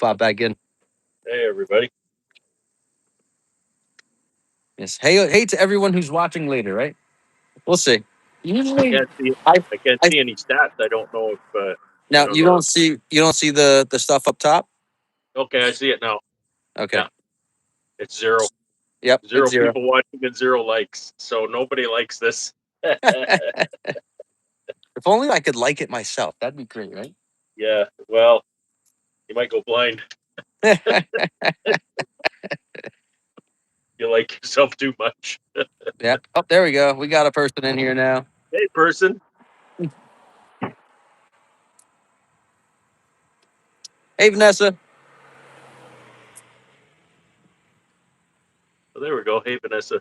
pop back in. Hey, everybody. Yes. Hey to everyone who's watching later, right? We'll see. I Usually, can't see. I, I can't I see any stats. I don't know if. I now don't know. you don't see the stuff up top. Okay, I see it now. Okay. Yeah, it's zero. Yep, it's Zero zero. people watching and zero likes. So nobody likes this. If only I could like it myself. That'd be great, right? Yeah. Well, you might go blind. You like yourself too much. Yeah. Oh, there we go. We got a person in here now. Hey, person. Hey, Vanessa. Oh, there we go. Hey, Vanessa.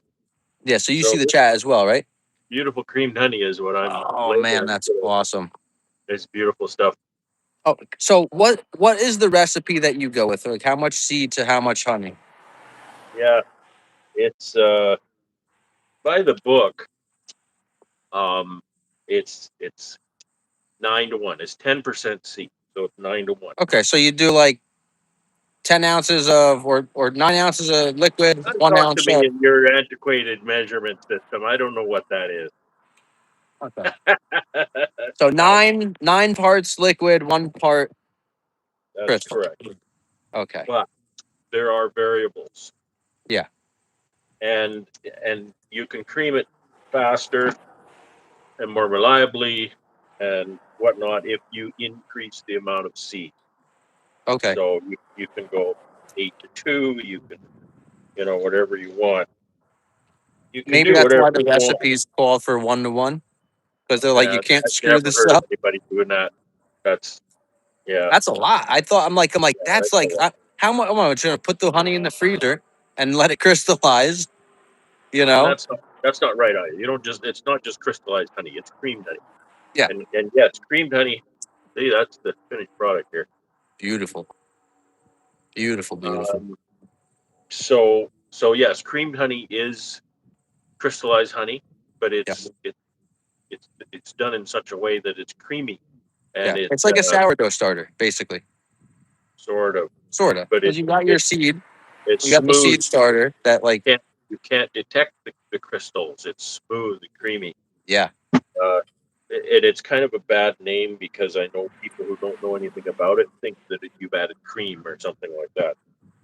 Yeah. So you see So the this chat as well, right? beautiful creamed honey is what I'm Oh man, labeling that's today. awesome. It's beautiful stuff. Oh, so what is the recipe that you go with? Like how much seed to how much honey? Yeah, it's by the book. Um, it's 9 to 1. It's 10% seed, so it's 9 to 1. Okay, so you do like 10 ounces of or 9 ounces of liquid, Don't one talk to ounce me of. in your antiquated measurement system. I don't know what that is. Okay. So nine parts liquid, 1 part That's crystal. correct. Okay. But there are variables, Yeah. and and you can cream it faster and more reliably and whatnot if you increase the amount of seed. Okay. So you can go 8 to 2. You can whatever you want. You can Maybe do that's whatever why the you want. recipes call for 1 to 1 because they're like you Yeah, can't I've screw never this heard of up. anybody doing that. That's yeah, That's a lot. I thought I'm like yeah, that's that's a like lot. how much? Am I going to put the honey in the freezer and let it crystallize? You And know? that's not right either. You don't just it's not just crystallized honey, it's creamed honey. Yeah. And yes, creamed honey. See, that's the finished product here. Beautiful. Beautiful. Beautiful. Um, so yes, creamed honey is crystallized honey, but Yeah. it's done in such a way that it's creamy Yeah. and it It's like a sourdough starter, basically. sort of, Sort of. but Because you got your seed, it's you got the smooth. seed starter that like Can't You can't detect the crystals. It's smooth and creamy. yeah. Uh, it's kind of a bad name because I know people who don't know anything about it think that you've added cream or something like that,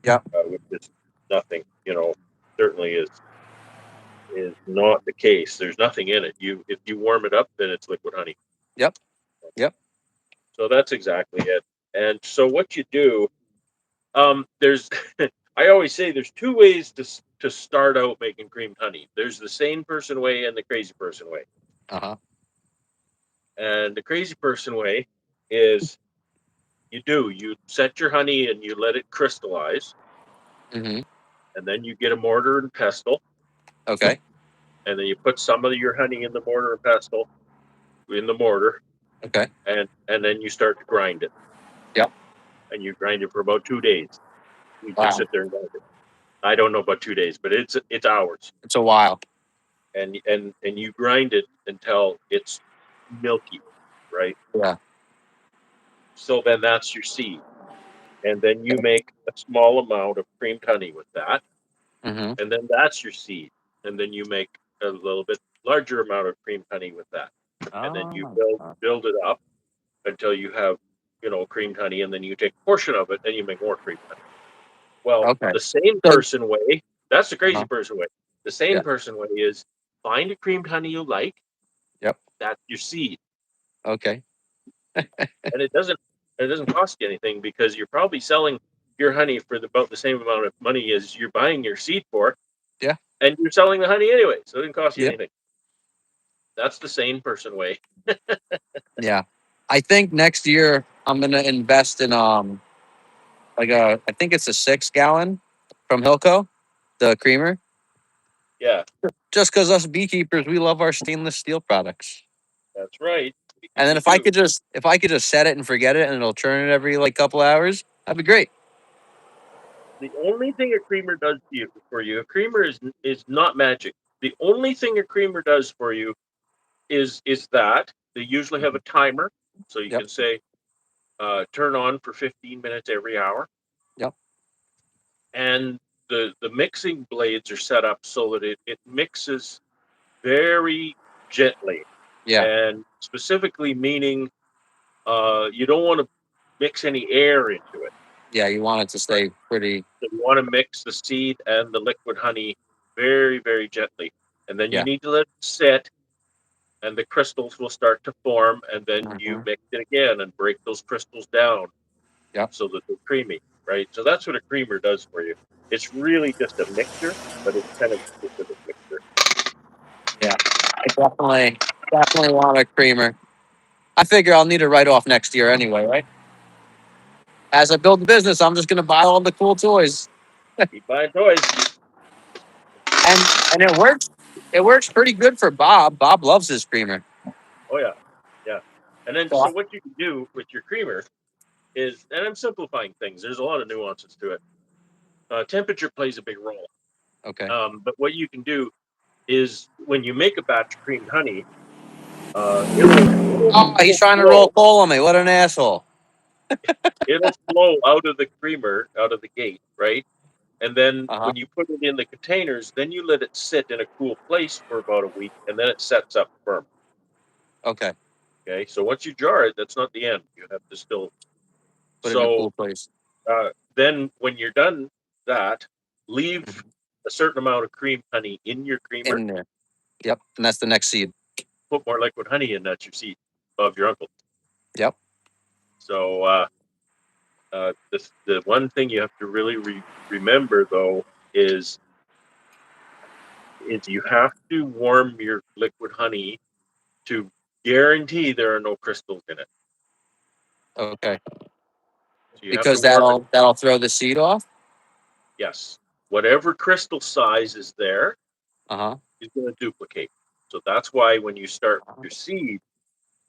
Yeah. which is nothing. Certainly is not the case. There's nothing in it. If you warm it up, then it's liquid honey. Yep. Yep. So that's exactly it. And so what you do, there's I always say there's two ways to start out making creamed honey. There's the sane person way and the crazy person way. Uh-huh. And the crazy person way is you set your honey and you let it crystallize, Mm-hmm. and then you get a mortar and pestle, Okay. and then you put some of your honey in the mortar and pestle in the mortar, Okay. and then you start to grind it, Yep. and you grind it for about 2 days. You just Wow. sit there and grind it. I don't know about 2 days, but it's hours, It's a while. and you grind it until it's milky, right? Yeah. So then that's your seed, and then you make a small amount of creamed honey with that, Mm-hmm. and then that's your seed, and then you make a little bit larger amount of creamed honey with that, and then you Oh. build it up until you have creamed honey, and then you take a portion of it and you make more creamed honey. Well, Okay. the same So person way, that's the crazy uh-huh. person way. The same Yeah. person way is find a creamed honey you like, Yep. that's your seed, Okay. and it doesn't cost you anything because you're probably selling your honey for about the same amount of money as you're buying your seed for, Yeah. and you're selling the honey anyway, so it didn't cost you Yep. anything. That's the sane person way. Yeah. I think next year I'm gonna invest in I think it's a 6 gallon from Hilco, the creamer. Yeah, Just because us beekeepers, we love our stainless steel products. that's right. And then We do. if I could just set it and forget it and it'll churn it every like couple hours, that'd be great. The only thing a creamer does for you, a creamer is not magic. The only thing a creamer does for you is that they usually have a timer, so you Yep. can say turn on for 15 minutes every hour. Yep. and the mixing blades are set up so that it mixes very gently, Yeah. and specifically meaning you don't want to mix any air into it. Yeah. You want it to Right. stay pretty. So you want to mix the seed and the liquid honey very, very gently. And then you Yeah. need to let it sit, and the crystals will start to form. And then you Hmm. mix it again and break those crystals down Yep. so that they're creamy, right? So that's what a creamer does for you. It's really just a mixture, but it's kind of a specific mixture. Yeah. I definitely want a creamer. I figure I'll need a write off next year anyway, right? As I build the business, I'm just gonna buy all the cool toys, Keep buying toys. and it works. It works pretty good for Bob. Bob loves his creamer. Oh, yeah. Yeah. And then, So so what you can do with your creamer is, and I'm simplifying things, there's a lot of nuances to it. Temperature plays a big role. okay. But what you can do is when you make a batch of creamed honey, Oh, he's it'll trying to roll flow coal on me. What an asshole! it'll flow out of the creamer out of the gate, right? And then Uh huh. when you put it in the containers, then you let it sit in a cool place for about a week, and then it sets up firm. Okay. Okay, so once you jar it, that's not the end. You have to still. Put it in a So cool place. then when you're done that, leave Mhm. a certain amount of cream honey in your creamer. In there. Yep. And that's the next seed. Put more liquid honey in that you see of your uncle. Yep. So the one thing you have to really remember though is is you have to warm your liquid honey to guarantee there are no crystals in it. Okay. So you have to Because warm it. that'll throw the seed off. Yes, whatever crystal size is there Uh huh. is going to duplicate. So that's why when you start with your seed,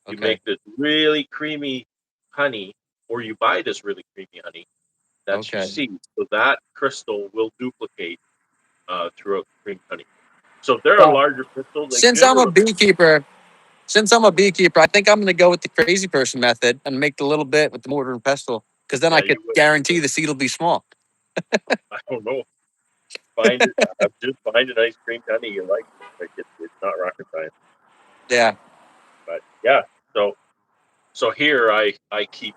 you Okay. make this really creamy honey, or you buy this really creamy honey. That's your Okay. seed. So that crystal will duplicate throughout the cream honey. So if there are Well, larger crystals, they since I'm a generally, beekeeper, I think I'm going to go with the crazy person method and make the little bit with the mortar and pestle, because then yeah, I could you would. guarantee the seed will be small. I don't know. Find it. Just find a nice cream honey you like. Like it's not rocket science, Yeah. but yeah. So so here I keep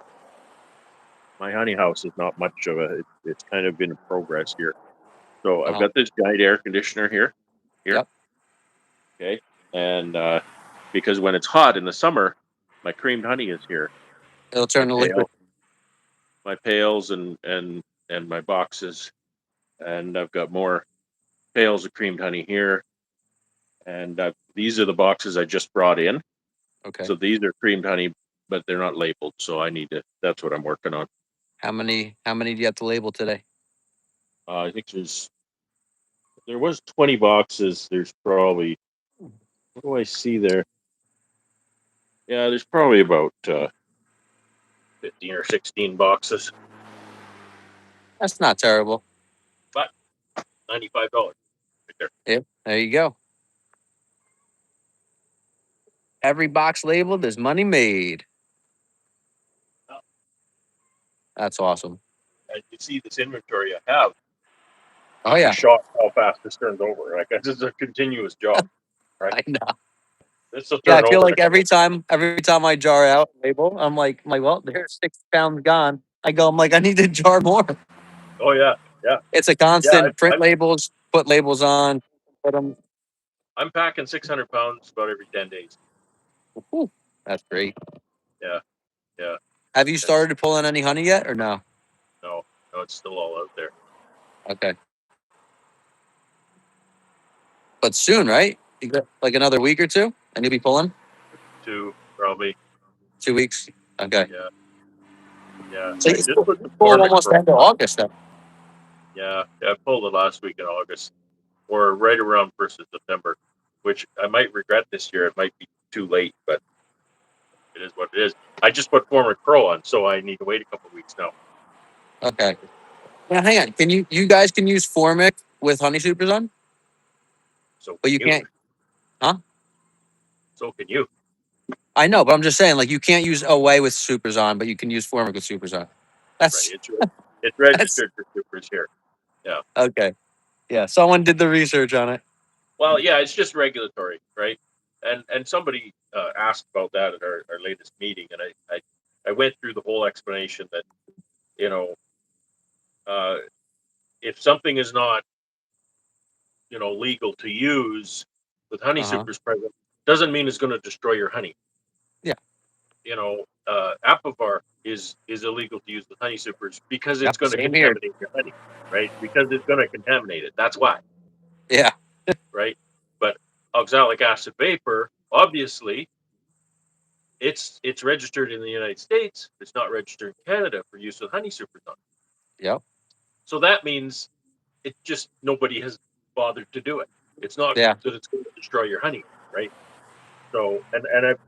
my honey house is not much of a. It's kind of in progress here. So Uh I've huh. got this giant air conditioner here, Yep. okay, and because when it's hot in the summer, my creamed honey is here. It'll My turn to liquid. pail, my pails, and my boxes, and I've got more pails of creamed honey here, and these are the boxes I just brought in. Okay. So these are creamed honey, but they're not labeled. So I need to. That's what I'm working on. How many do you have to label today? I think there was 20 boxes. There's probably what do I see there? Yeah, there's probably about 15 or 16 boxes, That's not terrible. but $95 right there. Yep. There you go. Every box labeled is money made. Well, That's awesome. as you see this inventory I have, Oh you'd be yeah. shocked how fast this turns over. Like this is a continuous job, right? I know. This will Yeah, I turn feel over in a like couple of weeks. every time I jar out a label, I'm like, well, there's 6 pounds gone. I'm like, I need to jar more. Oh yeah, yeah, It's a yeah. constant print labels, put labels on, put them. I'm packing 600 pounds about every 10 days. Whew, that's great. Yeah, yeah. Have you It's started pulling any honey yet or no? no, no, it's still all out there. Okay. But soon, right? You got like another week or two and you'll be pulling? Two probably. 2 weeks? Okay. Yeah, yeah. So I just put you the pull formic almost pro. end of August then. Yeah, yeah. I pulled it last week in August, or right around 1st of September, which I might regret this year. It might be too late, but it is what it is. I just put formic pro on, so I need to wait a couple of weeks now. Okay. Now hang on. Can you guys can use Formic with honey supers on? So But can you you? can't, huh? So can you? I know, but I'm just saying, like, you can't use Away with supers on, but you can use Formic with supers on. Right. That's It's yours. It's That's registered for supers here. Yeah. okay. Yeah, someone did the research on it. Well, yeah, it's just regulatory, right? And somebody asked about that at our latest meeting, and I went through the whole explanation that you know uh, if something is not legal to use with honey Uh huh. supers present, doesn't mean it's going to destroy your honey. Yeah. Apivar is illegal to use with honey supers because it's Yep. going to Same here. contaminate your honey, right? Because it's going to contaminate it. That's why, Yeah. right? But oxalic acid vapor, obviously, it's registered in the United States. It's not registered in Canada for use with honey supers on. Yep. So that means it just nobody has bothered to do it. It's not Yeah. that it's going to destroy your honey, right? So,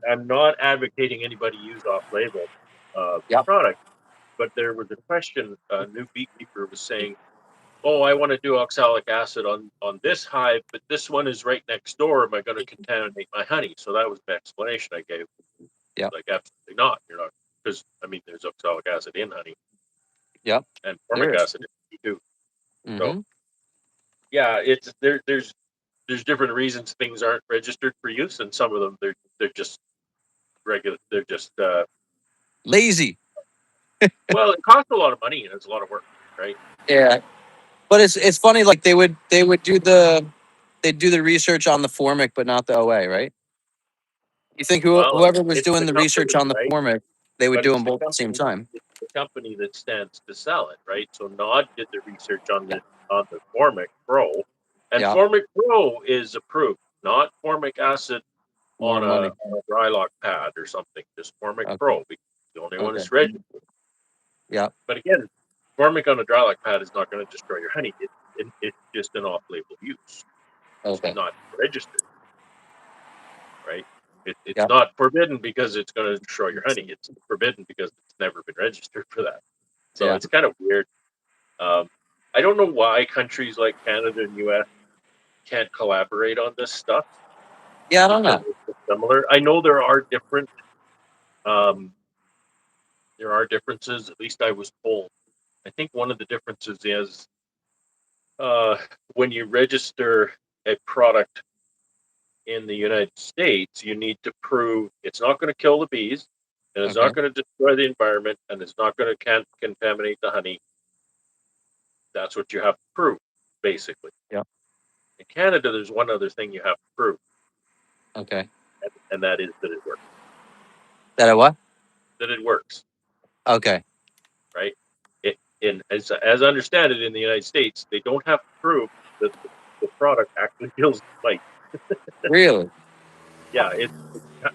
I'm not advocating anybody use off-label Yep. product, but there was a question. A new beekeeper was saying, "Oh, I want to do oxalic acid on this hive, but this one is right next door. Am I going to contaminate my honey?" So that was the explanation I gave. Yep. Like, absolutely not. You're not, because I mean, there's oxalic acid in honey Yep. and There formic is. acid in honey too. So Mm-hmm. yeah, it's there's different reasons things aren't registered for use, and some of them they're just regular. They're just Lazy. well, it costs a lot of money and it's a lot of work, right? Yeah. But it's funny. Like they would do the research on the formic, but not the OA, right? You think Well, whoever was it's doing the the research company, on the right? formic, they would But do them both at the same time. it's the company that stands to sell it, right? So Nod did the research on Yeah. the Formic Pro, and Yeah. Formic Pro is approved, not formic acid More money. on a dry lock pad or something. Just Formic Okay. Pro because it's the only one Okay. that's registered. Yeah. But again, Formic on a dry lock pad is not going to destroy your honey. It's just an off-label use. It's Okay. not registered, right? It's Yeah. not forbidden because it's going to destroy your honey. It's forbidden because it's never been registered for that. So Yeah. it's kind of weird. Um, I don't know why countries like Canada and US can't collaborate on this stuff Yeah. I don't because know. it's similar. I know um, there are differences. At least I was told. I think one of the differences is uh, when you register a product in the United States, you need to prove it's not going to kill the bees, and it's not Okay. going to destroy the environment, and it's not going to contaminate the honey. That's what you have to prove, basically. Yeah. In Canada, there's one other thing you have to prove, Okay. and that is that it works. That a what? That it works, Okay. right? As I understand it, in the United States, they don't have to prove that the product actually kills mites. Really? Yeah,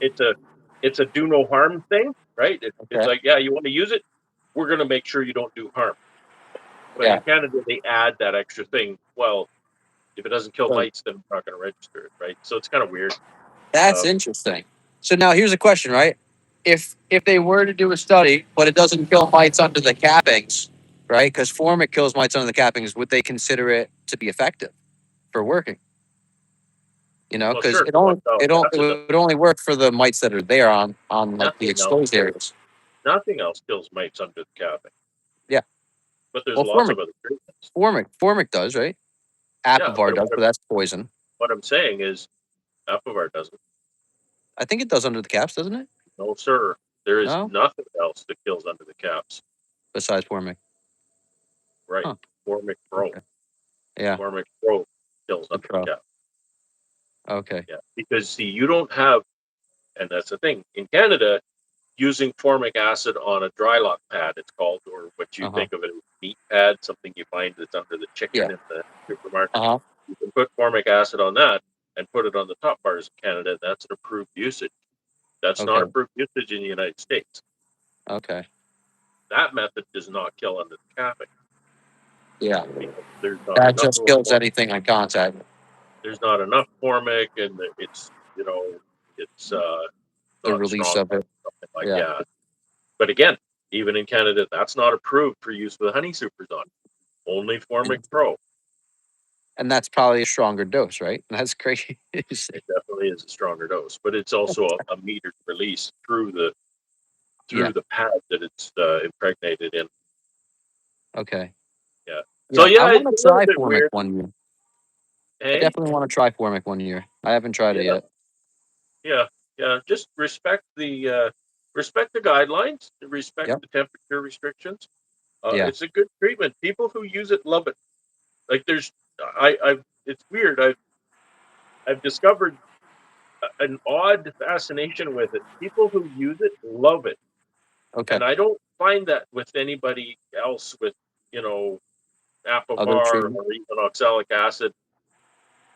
it's a it's a do no harm thing, right? It's Okay. like, yeah, you want to use it, we're going to make sure you don't do harm. But in Yeah. Canada, they add that extra thing. Well, if it doesn't kill So mites, then we're not going to register it, right? So it's kind of weird. that's Um, interesting. So now here's a question, right? If they were to do a study, but it doesn't kill mites under the cappings, right? Because formic kills mites under the cappings, would they consider it to be effective for working? well, Because sure, it acid, would only work for the mites that are there on like the nothing else exposed kills areas. nothing else kills mites under the capping. Yeah. But there's Well, lots formic of other treatments. formic does, right? Yeah, Apivar but does, but that's poison. what I'm saying is, Apivar doesn't. I think it does under the caps, doesn't it? No, sir. There is No, nothing else that kills under the caps. besides formic. Right. Huh. Formic Pro. Okay. Yeah, Formic Pro kills the under the pro. cap. Okay. Yeah. Because see, you don't have, and that's the thing. In Canada, using formic acid on a dry lock pad, it's called, or what you Uh huh. think of it as meat pad, something you find that's under the chicken Yeah. in the supermarket. Uh huh. You can put formic acid on that and put it on the top bars in Canada. That's an approved usage. That's not Okay. approved usage in the United States. Okay. That method does not kill under the capping Yeah. because there's not That enough just kills anything on contact. there's not enough formic, and it's it's The not release strong of enough, it. something like Yeah. yeah. But again, even in Canada, that's not approved for use with honey supers on. Only Formic And, Pro. and that's probably a stronger dose, right? That's crazy. It definitely is a stronger dose, but it's also a metered release through Yeah. the pad that it's impregnated in. Okay. Yeah. So Yeah, I yeah, want it's a to little try bit Formic weird. one year. I Hey, definitely want to try Formic one year. I haven't tried it yeah, yet. yeah, yeah. Just respect the guidelines, respect Yep. the temperature restrictions. Yeah. It's a good treatment. People who use it love it. Like there's, I've it's weird. I've discovered an odd fascination with it. People who use it love it, Okay. and I don't find that with anybody else with you know Other Apivar treatment. or even oxalic acid.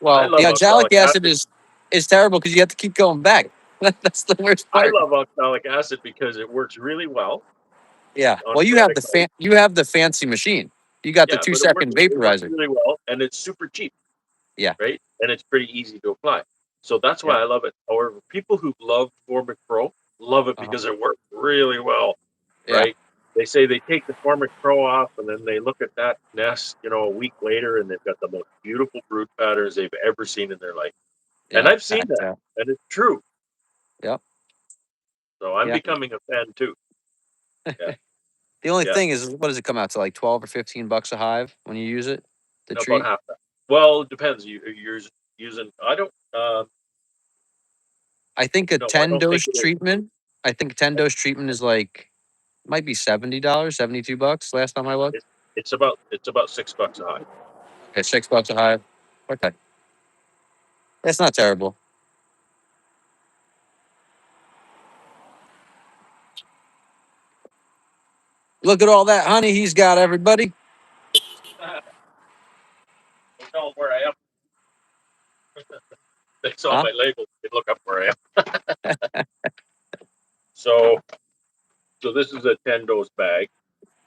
I Well, the love oxalic oxalic acid acid. is terrible because you have to keep going back. That's the worst I part. love oxalic acid because it works really well Yeah. on Well, formic mites. you have the fancy machine. You got the Yeah, two but second it works vaporizer. really well, and it's super cheap, Yeah. right? And it's pretty easy to apply. So that's why Yep. I love it. However, people who love Formic Pro love it Uh-huh. because it works really well, Yeah. right? They say they take the Formic Pro off and then they look at that nest, a week later and they've got the most beautiful brood patterns they've ever seen in their life. And Yeah. I've seen that, and it's true. Yep. So I'm Yeah. becoming a fan too. Yeah, The only yeah, thing is, what does it come out to, like 12 or 15 bucks a hive when you use it? The about treat. half that. Well, it depends. You're using. I don't. I think a No, I 10 don't think dose it is. treatment. I think a 10 dose treatment is like might be $70, $72 last time I looked. It, it's about $6 a hive. Okay, $6 a hive. Okay, that's not terrible. Look at all that honey he's got, everybody. Don't tell them where I am. It's on Huh? my label. You can look up where I am. So, so this is a 10 dose bag.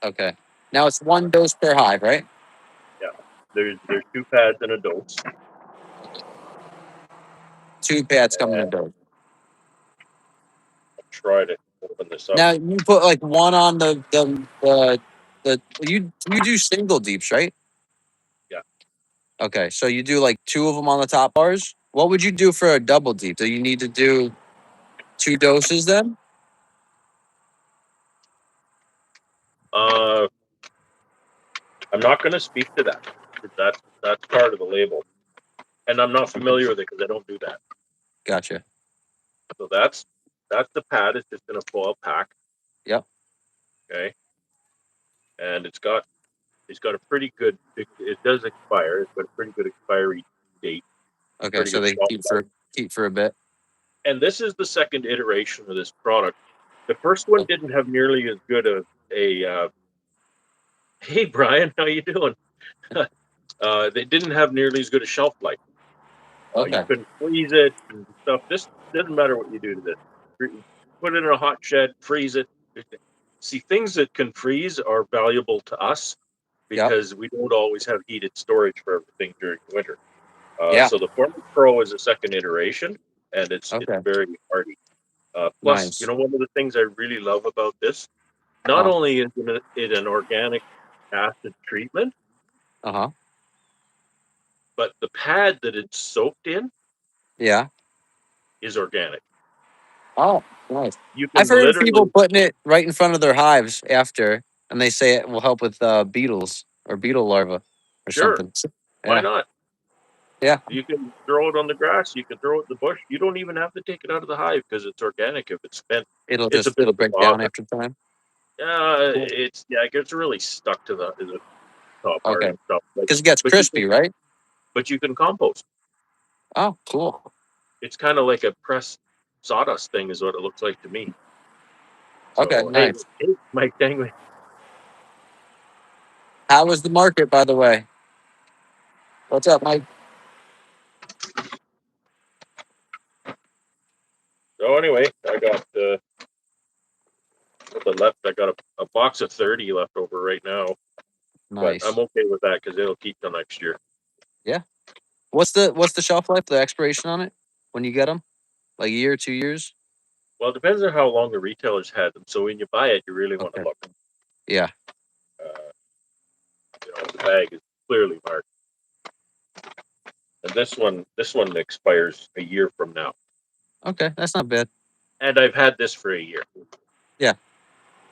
Okay. Now it's 1 dose per hive, right? Yeah, there's two pads and a dose. 2 pads coming in a And dose. I'll try to open this up. Now you put like one on the you do single deeps, right? Yeah. Okay, so you do like two of them on the top bars. What would you do for a double deep? Do you need to do 2 doses then? Uh, I'm not going to speak to that. That's part of the label, and I'm not Okay, familiar with it because I don't do that. gotcha. So that's the pad. It's just in a foil pack. Yep. Okay, and it's got a pretty good. It does expire. It's got a pretty good expiry date. Okay, Pretty so good they shelf life. keep for a bit. And this is the second iteration of this product. The first one didn't have nearly as good a hey Brian, how you doing? They didn't have nearly as good a shelf life. You Okay. couldn't freeze it and stuff. This doesn't matter what you do to this. Put it in a hot shed, freeze it. See, things that can freeze are valuable to us Yep. because we don't always have heated storage for everything during winter. Yeah. So the Formic Pro is a second iteration, and it's Okay. very hardy. Plus, Nice. one of the things I really love about this, not Uh only is it an organic acid treatment, huh. but the pad that it's soaked in Yeah. is organic. Oh, nice. You I've can heard of people literally, putting it right in front of their hives after, and they say it will help with beetles or beetle larvae or sure, something. why Yeah. not? Yeah. You can throw it on the grass. You can throw it in the bush. You don't even have to take it out of the hive because it's organic. If it's spent, it's a bit It'll of a break down bother. after time. Cool. It gets really stuck to the top part Okay. and stuff. Because it gets But you crispy, can, right? but you can compost. Oh, cool. It's kind of like a pressed sawdust thing, is what it looks like to me. Okay, So nice. hey, Mike Dangley. How was the market, by the way? What's up, Mike? So anyway, I got the left. I got a box of 30 left over right now, but I'm Nice. okay with that because it'll keep till next year. Yeah. What's the shelf life, the expiration on it when you get them? Like a year, 2 years? Well, it depends on how long the retailers had them. So when you buy it, you really want to Okay. look. Yeah. Uh, the bag is clearly marked, and this one expires a year from now. Okay, that's not bad. And I've had this for a year, Yeah.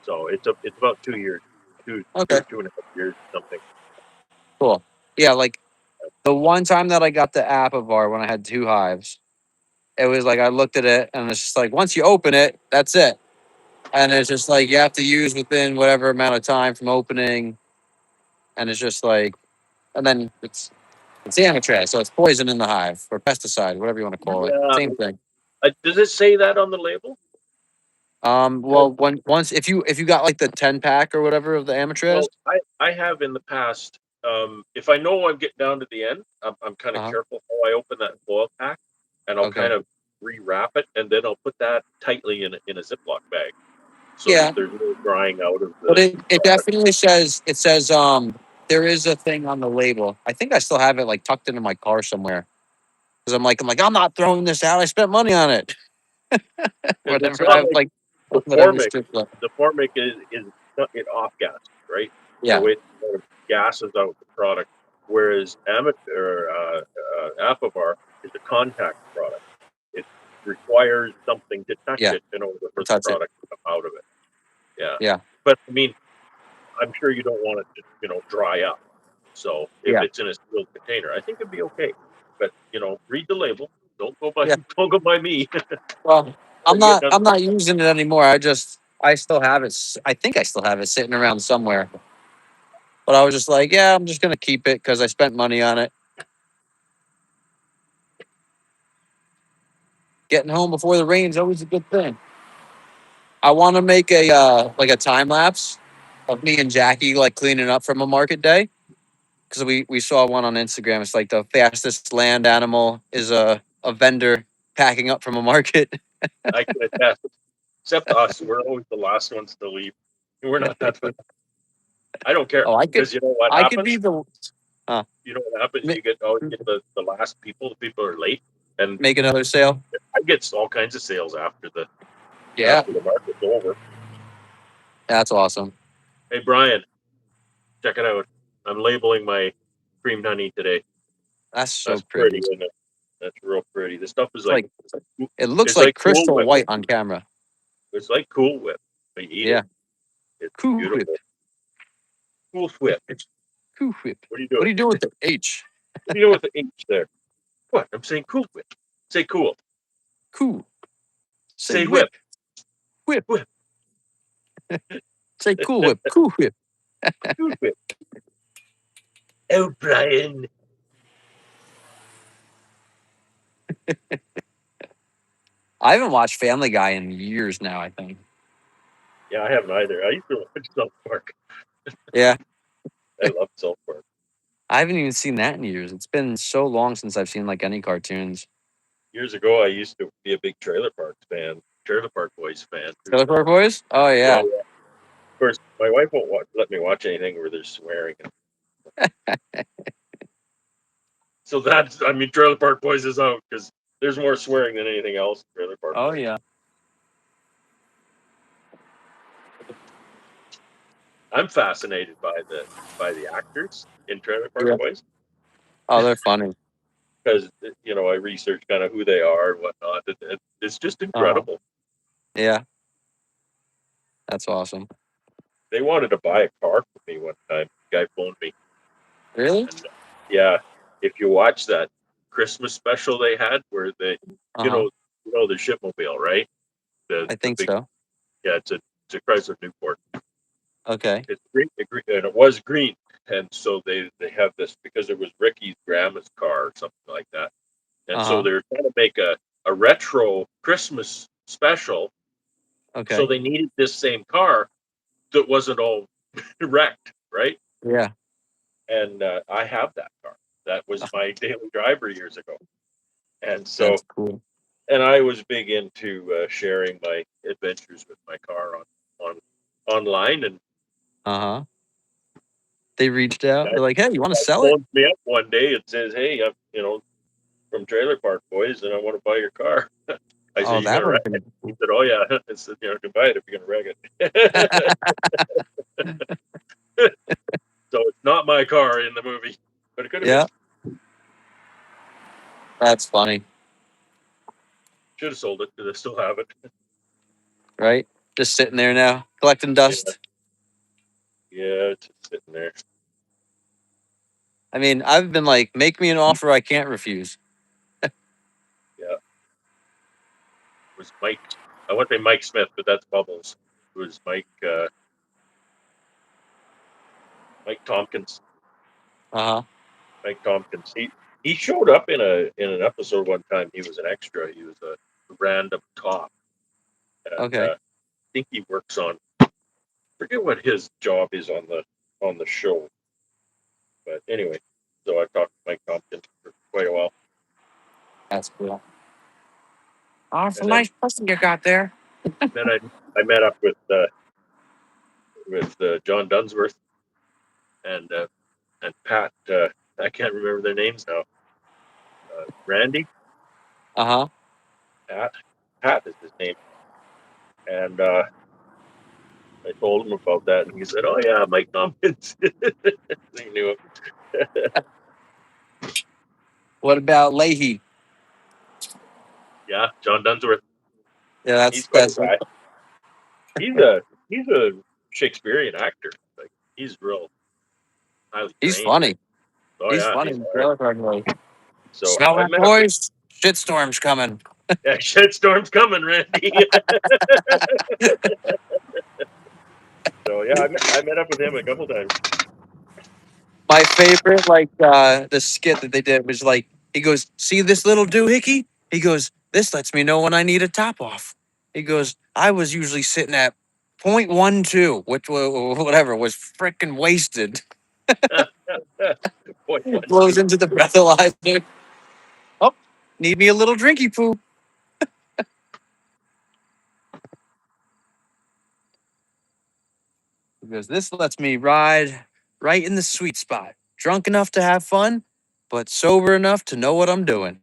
so it's about 2 years. Okay, 2.5 years, something. cool. Yeah, like the one time that I got the Apivar when I had 2 hives, it was like I looked at it and it's just like once you open it, that's it. And it's just like you have to use within whatever amount of time from opening, and it's just like, and then it's Amitraz, so it's poison in the hive or pesticide, whatever you want to call it. Yeah. Same thing. Does it say that on the label? Well, once if you got like the 10 pack or whatever of the Amitraz, Well, I have in the past. If I know I'm getting down to the end, I'm kind of uh-huh. careful how I open that foil pack, and I'll kind Okay. of rewrap it, and then I'll put that tightly in a Ziploc bag so that Yeah, there's no drying out of but the it product. definitely says there is a thing on the label. I think I still have it like tucked into my car somewhere because I'm not throwing this out. I spent money on it. Because it's Whatever I not have like like the whatever formic. strip left. The formic is not it off gas, right? Yeah, So it kind of gases out the product, whereas amateur Apivar is a contact product. It requires something to touch yeah, it in order for the touch it. product to come out of it. Yeah, Yeah, but I mean, I'm sure you don't want it to dry up. So if yeah, it's in a sealed container, I think it'd be okay. But read the label. Don't go by yeah. don't go by me. Well, Or I'm you get not done. I'm not using it anymore. I still have it. I think I still have it sitting around somewhere. But I was just like, yeah, I'm just gonna keep it because I spent money on it. Getting home before the rain's always a good thing. I want to make a like a time lapse of me and Jackie like cleaning up from a market day because we saw one on Instagram. It's like the fastest land animal is a vendor packing up from a market. I can attest. Except us, we're always the last ones to leave. We're not that fast. I don't care Oh, because you know what I could be happens. the uh, You know what happens. ma- You get the last people. The people are late, and make another sale. I get all kinds of sales Yeah, after the market's over. that's awesome. Hey Brian, check it out. I'm labeling my creamed honey today. That's so That's pretty. pretty, isn't it? That's real pretty. This stuff is It's like it looks it's like like Cool crystal Whip. white on camera. It's like Cool Whip. I eat it. Yeah, It's Cool Whip. beautiful. Cool Whip. It's Cool Whip. What are you What doing? are you doing with the H? What do you know with the H there? What? I'm saying Cool Whip. Say cool. Cool. Say Say whip. whip. Whip. Whip. Say cool whip. Cool whip. Cool Whip. Oh, Brian. I haven't watched Family Guy in years now, I think. Yeah, I haven't either. I used to watch South Park. Yeah. I love South Park. I haven't even seen that in years. It's been so long since I've seen like any cartoons. Years ago, I used to be a big Trailer Park fan, Trailer Park Boys fan too. Trailer Park Boys? Oh Yeah, yeah. yeah. Of course, my wife won't let me watch anything where there's swearing. So I mean, Trailer Park Boys is out because there's more swearing than anything else in Trailer Park Oh Boys. yeah. I'm fascinated by the actors in Trailer Park Yeah. Boys Oh, they're funny. because I research kind of who they are and whatnot. It's just Uh-huh. incredible. Yeah. That's awesome. They wanted to buy a car for me one time. The guy phoned me, Really? and yeah, if you watch that Christmas special they had where you Uh-huh. know, the shipmobile, right? I The think big, so. yeah, it's a Chrysler Newport. Okay. It's green, and it was green, and so they have this because it was Ricky's grandma's car or something like that, and so Uh-huh. they're trying to make a retro Christmas special. So Okay. they needed this same car that wasn't all wrecked, right? Yeah. And I have that car. That was my daily driver years ago, and so That's cool. and I was big into sharing my adventures with my car on online, and Uh-huh. They reached out. that, They're like, hey, you want to that sell it? phones me up one day and says, "Hey, I'm from Trailer Park Boys, and I want to buy your car." I said, Oh, "You that gonna would wreck have it?" been He cool. said, "Oh yeah." I said, "You can buy it if you're gonna wreck it." So it's not my car in the movie, but it could have been. Yeah. That's funny. Should have sold it because I still have it. Right? Just sitting there now, collecting Yeah, dust. Yeah, it's just sitting there. I mean, I've been like, make me an offer I can't refuse. Yeah, it was Mike. I want to say Mike Smith, but that's Bubbles. It was Mike Tompkins. Uh huh. Mike Tompkins. He showed up in an episode one time. He was an extra. He was a random cop, and Okay. I think he works on. Forget what his job is on the show, but anyway. So I talked to Mike Tompkins for quite a while, That's cool. Oh, it's a and then nice person you got there. then I met up with John Dunsworth and Pat. I can't remember their names now. Randy, Uh huh. Pat, Pat is his name, and I told him about that, and he said, "Oh yeah, Mike Tompkins." He knew him. What about Leahy? Yeah, John Dunsworth. Yeah, He's quite a that's guy. He's a Shakespearean actor. Like he's real highly he's trained. funny. Oh He's yeah, funny he's in the all right. trailer park movie. So Smell I that, met up with boys? Shitstorm's coming. yeah, shitstorm's coming, Randy. So yeah, I met up with him a couple times. My favorite, like the skit that they did was like, he goes, "See this little doohickey?" He goes, "This lets me know when I need a top off." He goes, "I was usually sitting at 0.12, which whatever was freaking wasted." Boy, one Blows two. into the breathalyzer. Oh, need me a little drinky poo. Because this lets me ride right in the sweet spot. Drunk enough to have fun, but sober enough to know what I'm doing.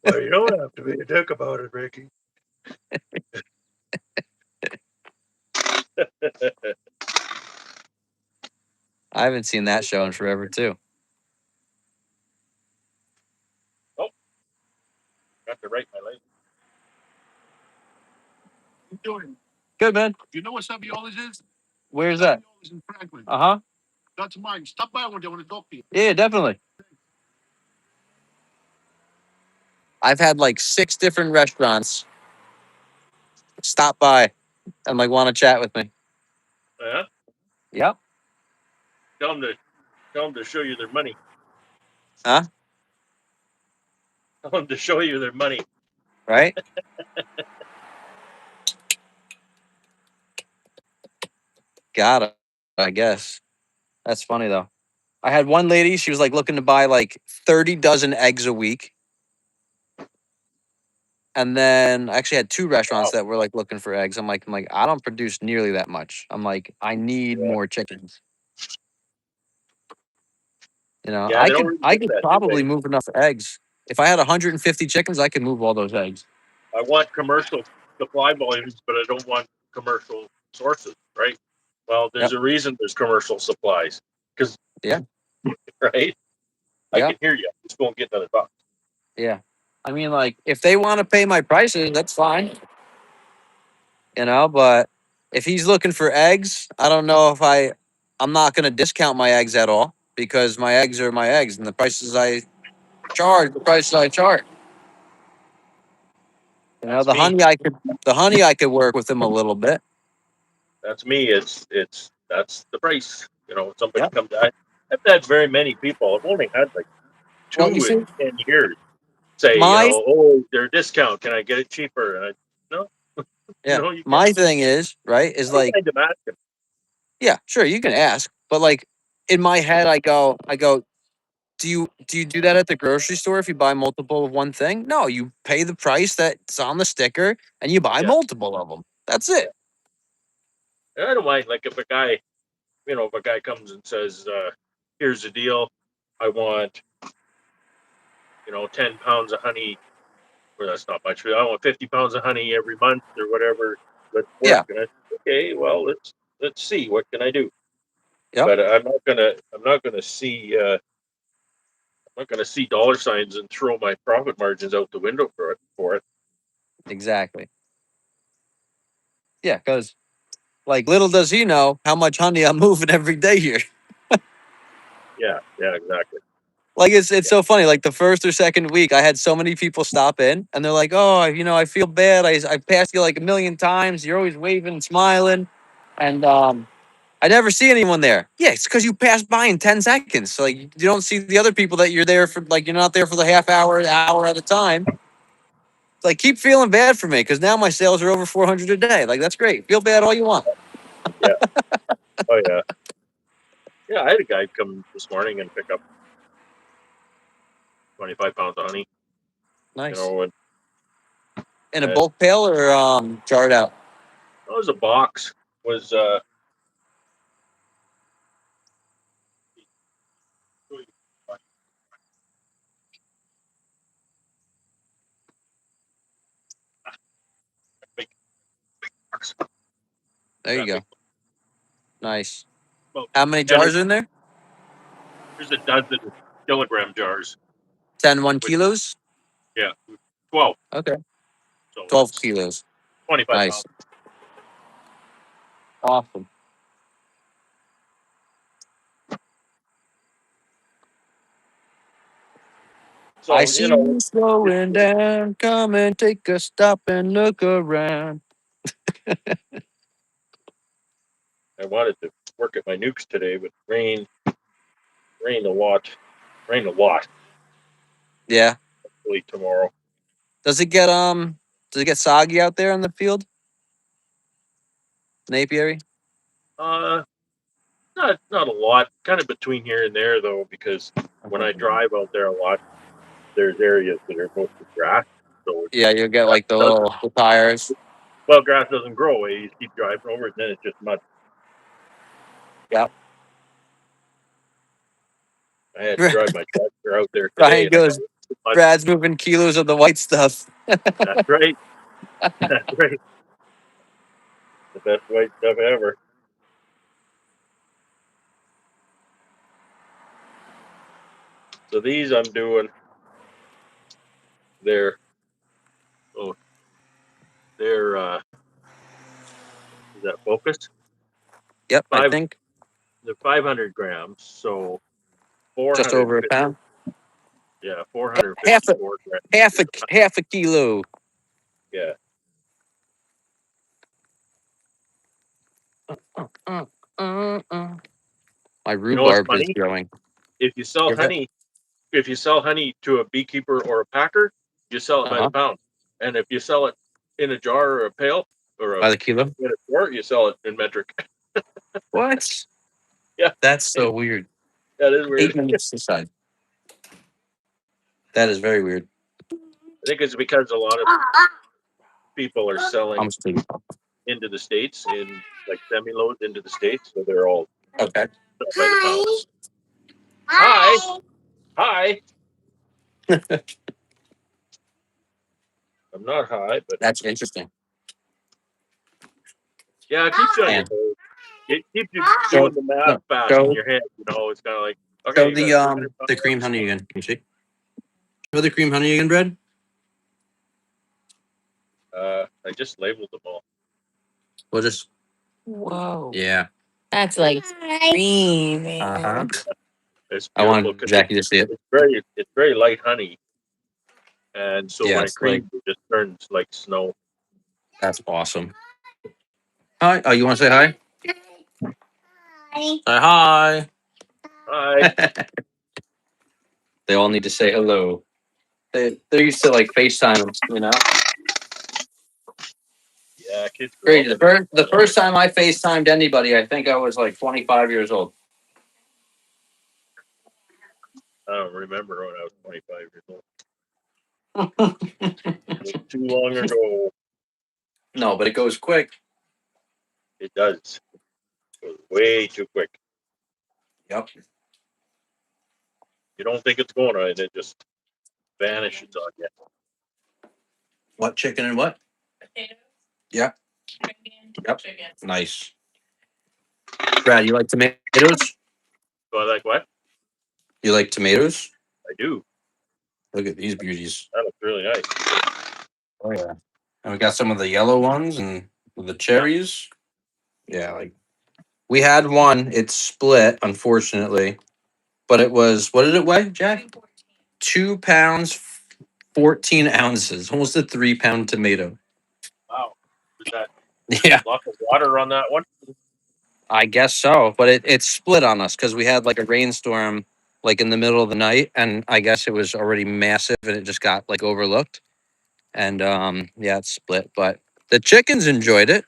Well, you don't have to be a dick about it, Ricky. I haven't seen that show in forever too. Oh, got to write my life. Good man. You know what Saviolas is? Where's that? Saviolas in Franklin. Uh huh. That's mine. Stop by one day. I want to talk to you. Yeah, definitely. I've had like 6 different restaurants stop by and like want to chat with me. Yeah, Yep. tell them to show you their money. Huh? Tell them to show you their money. Right? Got it. I guess. That's funny though. I had one lady, she was like looking to buy like 30 dozen eggs a week. And then I actually had 2 restaurants Wow. that were like looking for eggs. I'm like, I don't produce nearly that much. I'm like, I need Yeah, more chickens. You know, yeah, I they don't could really I do could that, do they? probably move enough eggs. If I had 150 chickens, I could move all those eggs. I want commercial supply volumes, but I don't want commercial sources, right? Well, there's Yep. a reason there's commercial supplies, because Yeah. right, I Yeah. can hear you. Just won't get another buck. Yeah. I mean, like, if they want to pay my prices, that's fine. You know, but if he's looking for eggs, I don't know if I'm not gonna discount my eggs at all because my eggs are my eggs and the prices I charge, the prices I charge. You know, That's me. the honey I could work with him a little bit. That's me. It's that's the price. You know, somebody Yep. comes. I've had very many people. I've only had like Well, you 2 in see, 10 years say, my oh, they're a discount. Can I get it cheaper? And no, yeah, no, you can't. my thing is right I is don't like, mind them asking. yeah, sure, you can ask, but like in my head, I go, do you do that at the grocery store if you buy multiple of one thing? No, you pay the price that's on the sticker and you buy Yeah, multiple of them. That's yeah. it. And I don't mind. Like if a guy comes and says, "Here's the deal. I want 10 pounds of honey." Or that's not much. I want 50 pounds of honey every month or whatever. Let's work. Yeah. And I okay, well, let's see what can I do. Yep. But I'm not gonna see dollar signs and throw my profit margins out the window for it. Exactly. Yeah, because Like little does he know how much honey I'm moving every day here. Yeah, exactly. Like it's so funny. Like the first or second week, I had so many people stop in, and they're like, "Oh, I feel bad. I passed you like a million times. You're always waving and smiling, and I never see anyone there." Yeah, it's because you passed by in 10 seconds. So like you don't see the other people that you're there for. Like you're not there for the half hour, hour at a time. Like keep feeling bad for me because now my sales are over 400 a day. Like that's great. Feel bad all you want. Yeah. Oh yeah. Yeah, I had a guy come this morning and pick up 25 pounds of honey. Nice. And In a bulk pail or jarred out. it was a box. Was big box. There you That go. big. Nice. Well, How many and jars are in there? there's a dozen kilogram jars. 10 1 Which kilos. yeah, 12. Okay. So 12 that's kilos. 25 Nice. pounds. Awesome. I So see you slowing it's, down. Come and take a stop and look around. I wanted to work at my nukes today, but rained a lot. Rained a lot. Yeah. Hopefully tomorrow. Does it get soggy out there in the field? In apiary? Uh, not a lot. Kind of between here and there though, because when I drive out there a lot, there's areas that are mostly grass. So Yeah, you'll get grass like the doesn't little the tires. well, grass doesn't grow away. You just keep driving over it, and then it's just mud. Yep. I had to drive my tractor out there today, Brian and I got goes, mud. Brad's moving kilos of the white stuff. That's right. That's right. The best white stuff ever. So these I'm doing. They're oh they're is that focus? Yep, I Five think. they're 500 grams. So Just over a 450 pound. yeah Half a 454 grams. half a kilo. Yeah. Uh, uh, uh. My You know what's rhubarb is funny? growing. If you sell Uh honey, if you sell honey to a beekeeper or a packer, you sell it by the huh. pound. And if you sell it in a jar or a pail or By the kilo. in a quart, you sell it in metric. What? Yeah, That's so weird. that is weird. 8 minutes aside. That is very weird. I think it's because a lot of people are selling I'm sleeping. into the states in like semi loads into the states, so they're all Okay. sold by the pound. Hi, hi. I'm not high, but That's interesting. yeah, it keeps you on your And toes. It keeps you show doing the math no, fast in show your head. It's kind of like okay, show you got 300 the pounds. cream honey again. Can you see? Show the cream honey again, Brad. I just labeled them all. We'll just Whoa. yeah. That's like creamy. Uh-huh. It's I beautiful want because Jackie to see it. it's very light honey, and so Yeah, when it it's like creams, it just turns like snow. that's awesome. Hi. Oh, you want to say hi? Say hi. Hi. They all need to say hello. They're used to like FaceTime, you know. Yeah, kids grow up Crazy. in The first time I FaceTimed anybody, I think I was like 25 years old. I don't remember when I was 25 years old. It was too long ago. No, but it goes quick. It does. It goes way too quick. Yep. You don't think it's going on, and it just vanishes on you. What chicken and what? Yeah. Yep. Nice. Brad, you like tomatoes? So I like what? You like tomatoes? I do. Look at these beauties. That looks really nice. Oh yeah. And we got some of the yellow ones and the Yeah. cherries. Yeah, like we had one. It split, unfortunately, but it was what did it weigh, Jack? 2 pounds, 14 ounces, almost a 3 pound tomato. Wow. Was that Yeah, lots of water on that one? I guess so. But it split on us because we had like a rainstorm like in the middle of the night, and I guess it was already massive and it just got like overlooked. And yeah, it split. But the chickens enjoyed it.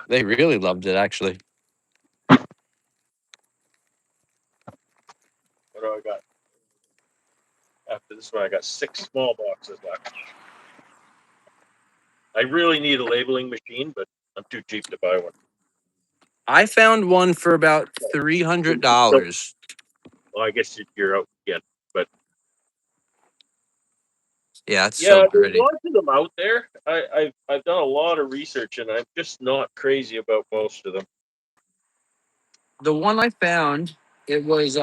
They really loved it actually. What do I got? After this one, I got 6 small boxes left. I really need a labeling machine, but I'm too cheap to buy one. I found one for about $300. Well, I guess you're out again. But Yeah, it's so yeah, there's pretty. lots of them out there. I've done a lot of research, and I'm just not crazy about most of them. The one I found, it was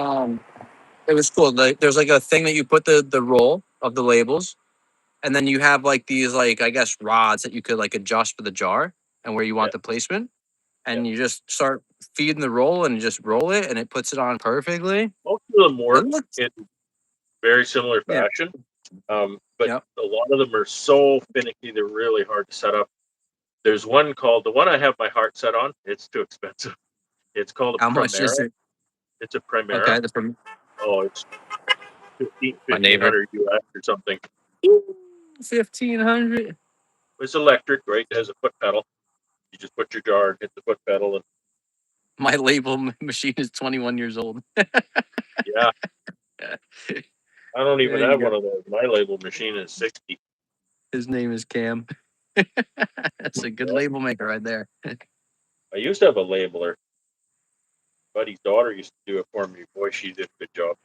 cool. There's like a thing that you put the roll of the labels, and then you have like these like I guess rods that you could like adjust for the jar and where you Yeah, want the placement, yeah. and you just start feeding the roll and just roll it, and it puts it on perfectly. Most of them It work looks in very similar yeah, fashion, but yep. a lot of them are so finicky. They're really hard to set up. There's one called the one I have my heart set on. It's too expensive. It's called How a much Primera. is it? It's a Primera. Okay, the from Oh, it's 15, my neighbor. 1500 US or something. 1,500. It's electric, right? It has a foot pedal. You just put your jar, hit the foot pedal, and My machine is 21 years old. yeah, I don't even There you have go. one of those. My label machine is 60. His name is Cam. That's a good Yeah. label maker right there. I used to have a labeler. Buddy's daughter used to do it for me. Boy, she did a good job.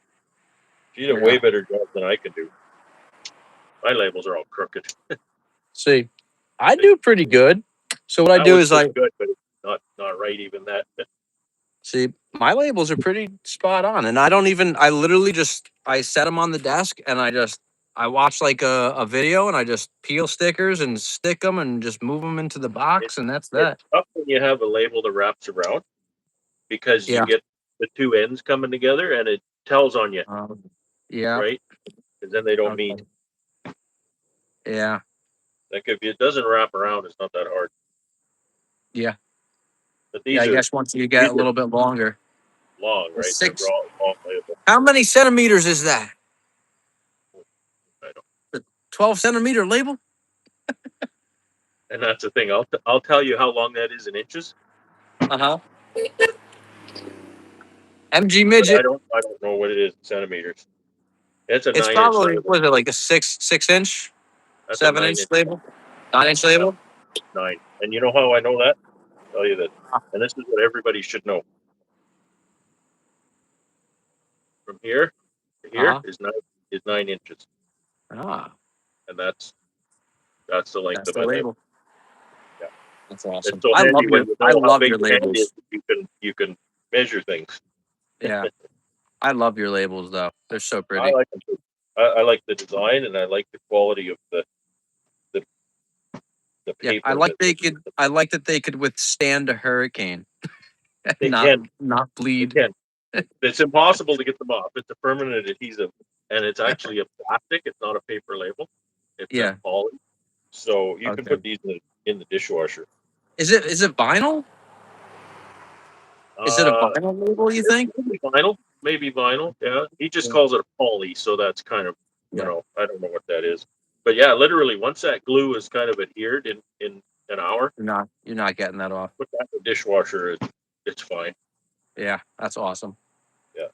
She did a way Yeah. better job than I could do. My labels are all crooked. See, I do pretty good. So what I That do one's is pretty good, but it's not right even that. see my labels are pretty spot on, and I literally just I set them on the desk, and I watch like a video, and I just peel stickers and stick them, and just move them into the It, box, and that's it's that. tough when you have a label that wraps around because you Yeah. get the two ends coming together and it tells on you, Yeah. right? Because then they don't meet. Okay. Yeah. Like if it doesn't wrap around, it's not that hard. Yeah. But Yeah. I these are guess once you get these a are little bit longer. long, right? They're Six. long label. How many centimeters is that? I don't. 12 centimeter label? And that's the thing. I'll tell you how long that is in inches, Uh-huh. MG but I midget. don't I don't know what it is in centimeters. It's a It's 9 inch probably label. what is it like a 6 inch, That's a 7 inch 9 inch. label, 9 inch Yeah, label. 9. And you know how I know that? I'll tell you this. And this is what everybody should know. From here to here Uh-huh. is 9 inches, Ah, and that's the length that's of the my label. label. Yeah, That's it's awesome. so handy when you I know how love big your your hand is. labels. You can measure things. Yeah. I love your labels though. They're so I pretty. like them too. I like the design and I like the quality of the, the Yeah. paper that I like that they could withstand a hurricane. they not can. not They bleed. can. It's impossible to get them off. It's a permanent adhesive, and it's actually a plastic. It's not a paper label. It's a Yeah. poly, so you can Okay. put these in the dishwasher. Is it vinyl? Is it a Uh, vinyl label, you think? maybe vinyl. Maybe vinyl. Yeah, he just Yeah. calls it a poly, so that's kind of Yeah. I don't know what that is. But yeah, literally, once that glue is kind of adhered in an hour, You're not getting that off. put that in the dishwasher. It's fine. Yeah, that's awesome. Yeah,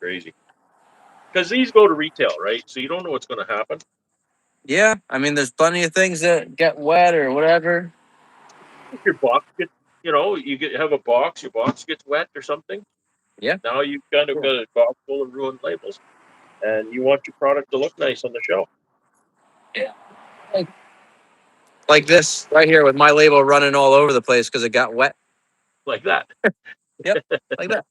crazy. Because these go to retail, right? So you don't know what's going to happen. Yeah, I mean, there's plenty of things that get wet or whatever. If your box gets, have a box, your box gets wet or something. Yeah. Now you've kind of got a box full of ruined labels, and you want your product to look nice on the shelf. Yeah. Like this right here with my label running all over the place because it got wet. Like that. Yep, like that.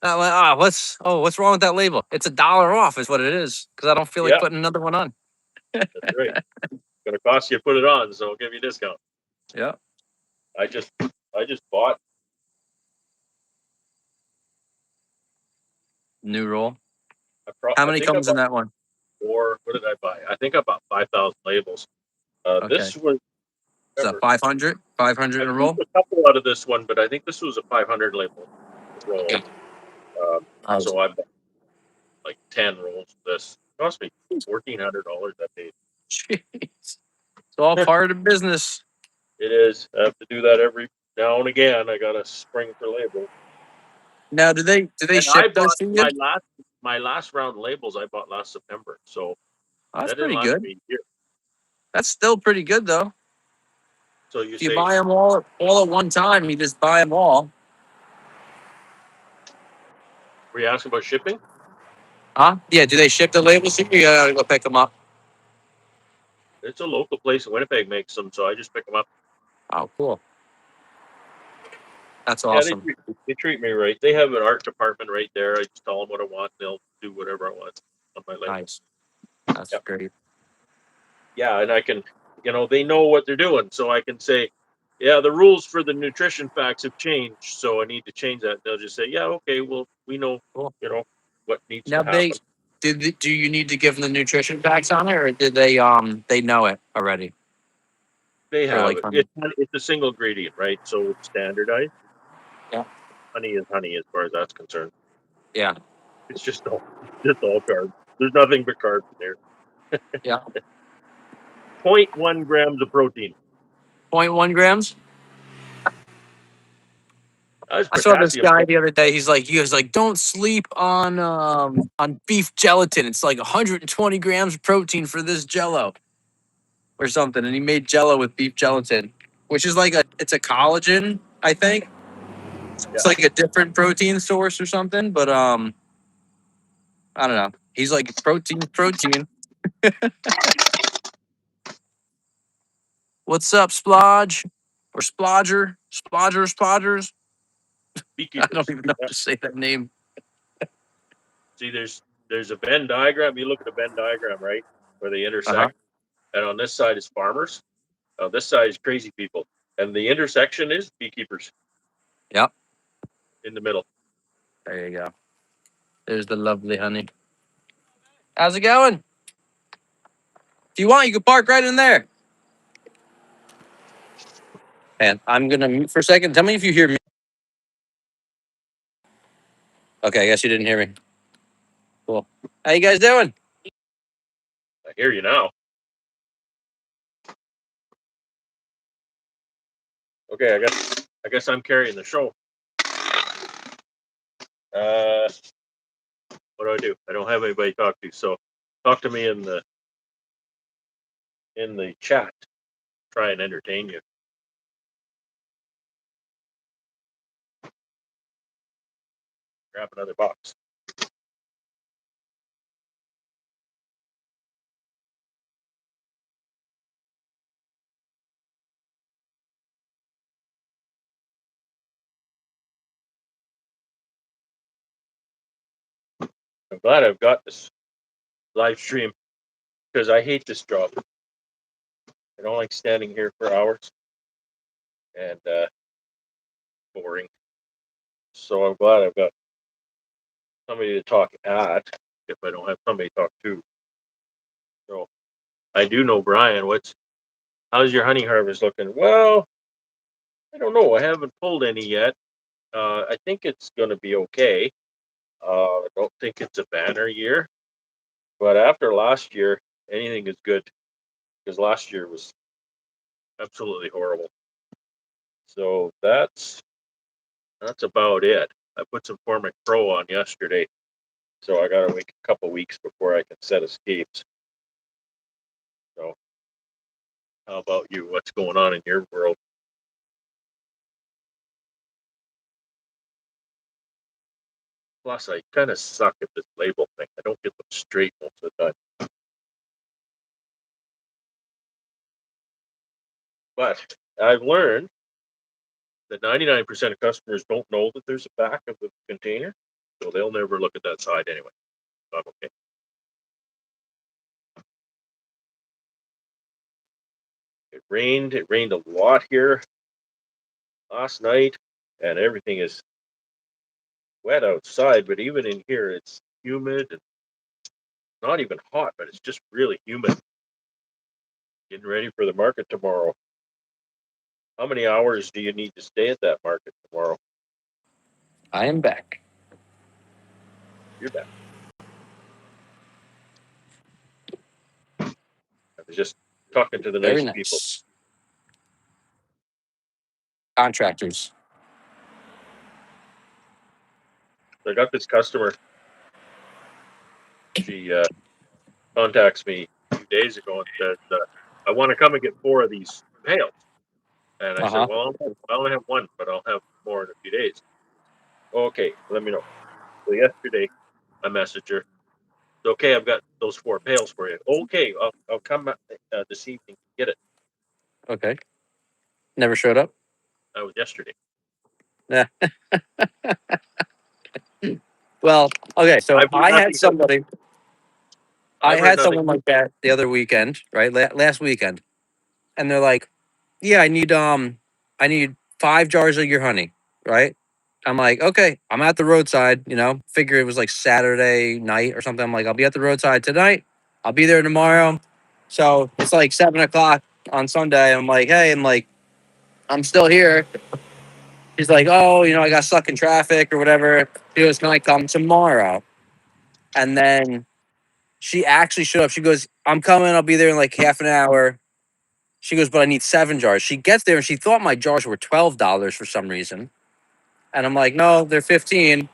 What's wrong with that label? It's $1 off, is what it is. Because I don't feel like Yeah, putting another one on. that's right. gonna cost you to put it on, so I'll give you a discount. Yeah. I just bought New roll. I How many think I comes in bought that one? four. What did I buy? I think I bought 5,000 labels. Okay. This was Is that ever. 500? 500 I in a used roll? a couple out of this one, but I think this was a 500 label roll. Okay. So I bought like 10 rolls of this. It cost me $1,400 that day. Jeez. It's all part of the business. It is. I have to do that every now and again. I got to spring for labels. Now, do they And I ship those bought to you? my last round labels I bought last September. So Oh, that's that didn't pretty last good. me a year. That's still pretty good though. So you If you say, buy them all at one time, you just buy them all. were you asking about shipping? Huh? Yeah. Do they ship the labels to you? You gotta go pick them up. It's a local place in Winnipeg makes them, so I just pick them up. Oh, cool. That's Yeah, awesome. they treat me right. They have an art department right there. I just tell them what I want. They'll do whatever I want on my label. Nice. That's Yep. great. Yeah, and I can, they know what they're doing, so I can say, yeah, the rules for the nutrition facts have changed, so I need to change that. They'll just say, yeah, okay, well, we know, Cool. what needs Now to happen. do you need to give them the nutrition facts on it, or did they know it already? They Or have like it. honey? It's a single ingredient, right? So it's standardized. Yeah. Honey is honey as far as that's concerned. Yeah. It's just all carbs. There's nothing but carbs in there. Yeah. 0.1 grams of protein. 0.1 grams. That's I saw this potassium. guy the other day. He was like, don't sleep on beef gelatin. It's like 120 grams of protein for this Jello or something. And he made Jello with beef gelatin, which is like it's a collagen, I think. It's Yeah. like a different protein source or something. But I don't know. He's like protein. What's up, Splodge or Splodgers? I don't Beekeepers. even know how Yeah. to say that name. See, there's a Venn diagram. You look at a Venn diagram, right, where they Uh huh. intersect, and on this side is farmers. On this side is crazy people, and the intersection is beekeepers Yep. in the middle. There you go. There's the lovely honey. How's it going? If you want, you can park right in there. And I'm gonna mute for a second. Tell me if you hear me. Okay, I guess you didn't hear me. Cool. How you guys doing? I hear you now. Okay, I guess I'm carrying the show. Uh, what do? I don't have anybody to talk to, so talk to me in the chat. Try and entertain you. Grab another box. I'm glad I've got this live stream because I hate this job. I don't like standing here for hours and boring. So I'm glad I've got somebody to talk at if I don't have somebody to talk to. So I do know Brian. How's your honey harvest looking? Well, I don't know. I haven't pulled any yet. I think it's going to be okay. I don't think it's a banner year, but after last year, anything is good because last year was absolutely horrible. So that's about it. I put some Formic Pro on yesterday, so I got to wait a couple weeks before I can set escapes. So, how about you? What's going on in your world? Plus, I kind of suck at this label thing. I don't get them straight most of the time. But I've learned that 99% of customers don't know that there's a back of the container, so they'll never look at that side anyway. So I'm okay. rained. It rained a lot here last night, and everything is wet outside. But even in here, it's humid and not even hot, but it's just really humid. Getting ready for the market tomorrow. How many hours do you need to stay at that market tomorrow? I am back. You're back. I was just talking to the Very nice people. nice. Contractors. I got this customer. She contacts me a few days ago and says, I want to come and get 4 of these pails. And I said, Uh-huh. well, I only have 1, but I'll have more in a few days. Okay, let me know. So yesterday, I messaged her. Okay, I've got those 4 pails for you. Okay, I'll come this evening to get it. Okay. Never showed up? That was yesterday. Yeah. Well, okay, so I've heard I had nothing from her. somebody I I've heard had nothing. someone like that the other weekend, right? Last weekend. And they're like, "Yeah, I need 5 jars of your honey," right? I'm like, "Okay, I'm at the roadside, figure it was like Saturday night or something. I'm like, I'll be at the roadside tonight. I'll be there tomorrow." So it's like 7 o'clock on Sunday. I'm like, "Hey," I'm still here. She's like, "Oh, I got stuck in traffic or whatever." She goes, "Can I come tomorrow?" And then she actually showed up. She goes, "I'm coming. I'll be there in like half an hour." She goes, "But I need 7 jars." She gets there and she thought my jars were $12 for some reason. And I'm like, "No, they're 15."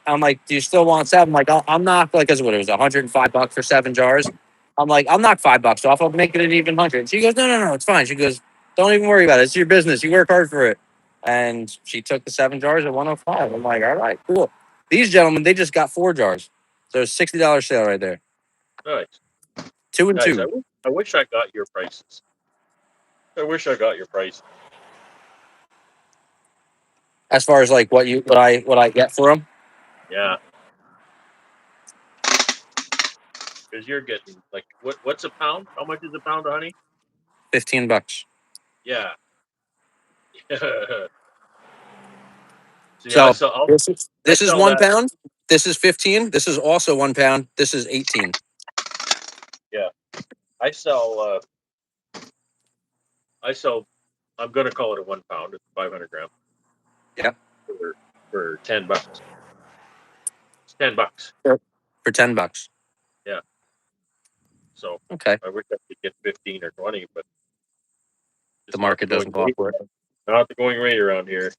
I'm like, "Do you still want 7?" I'm like, "I'll knock like as what it was, $105 for 7 jars." I'm like, "I'll knock $5 off. I'll make it an even 100." She goes, "No, no, no, it's fine." She goes, "Don't even worry about it. It's your business. You work hard for it." And she took the 7 jars at 105. I'm like, "All right, cool." These gentlemen, they just got 4 jars. So it's $60 sale right there. Nice. 2 and Guys, 2. I wish I got your prices. I wish I got your price. As far as like what I get for them. Yeah. Because you're getting like what's a pound? How much is a pound of honey? $15. Yeah. See, So I this is sell one that. pound. This is 15. This is also 1 pound. This is 18. Yeah. I sell I sell I'm gonna call it a 1 pound. It's 500 grams Yep. for $10. It's $10. For $10. Yeah. So Okay. I wish I could get 15 or 20, but The it's not the market going doesn't rate. cooperate. Not the going rate around here.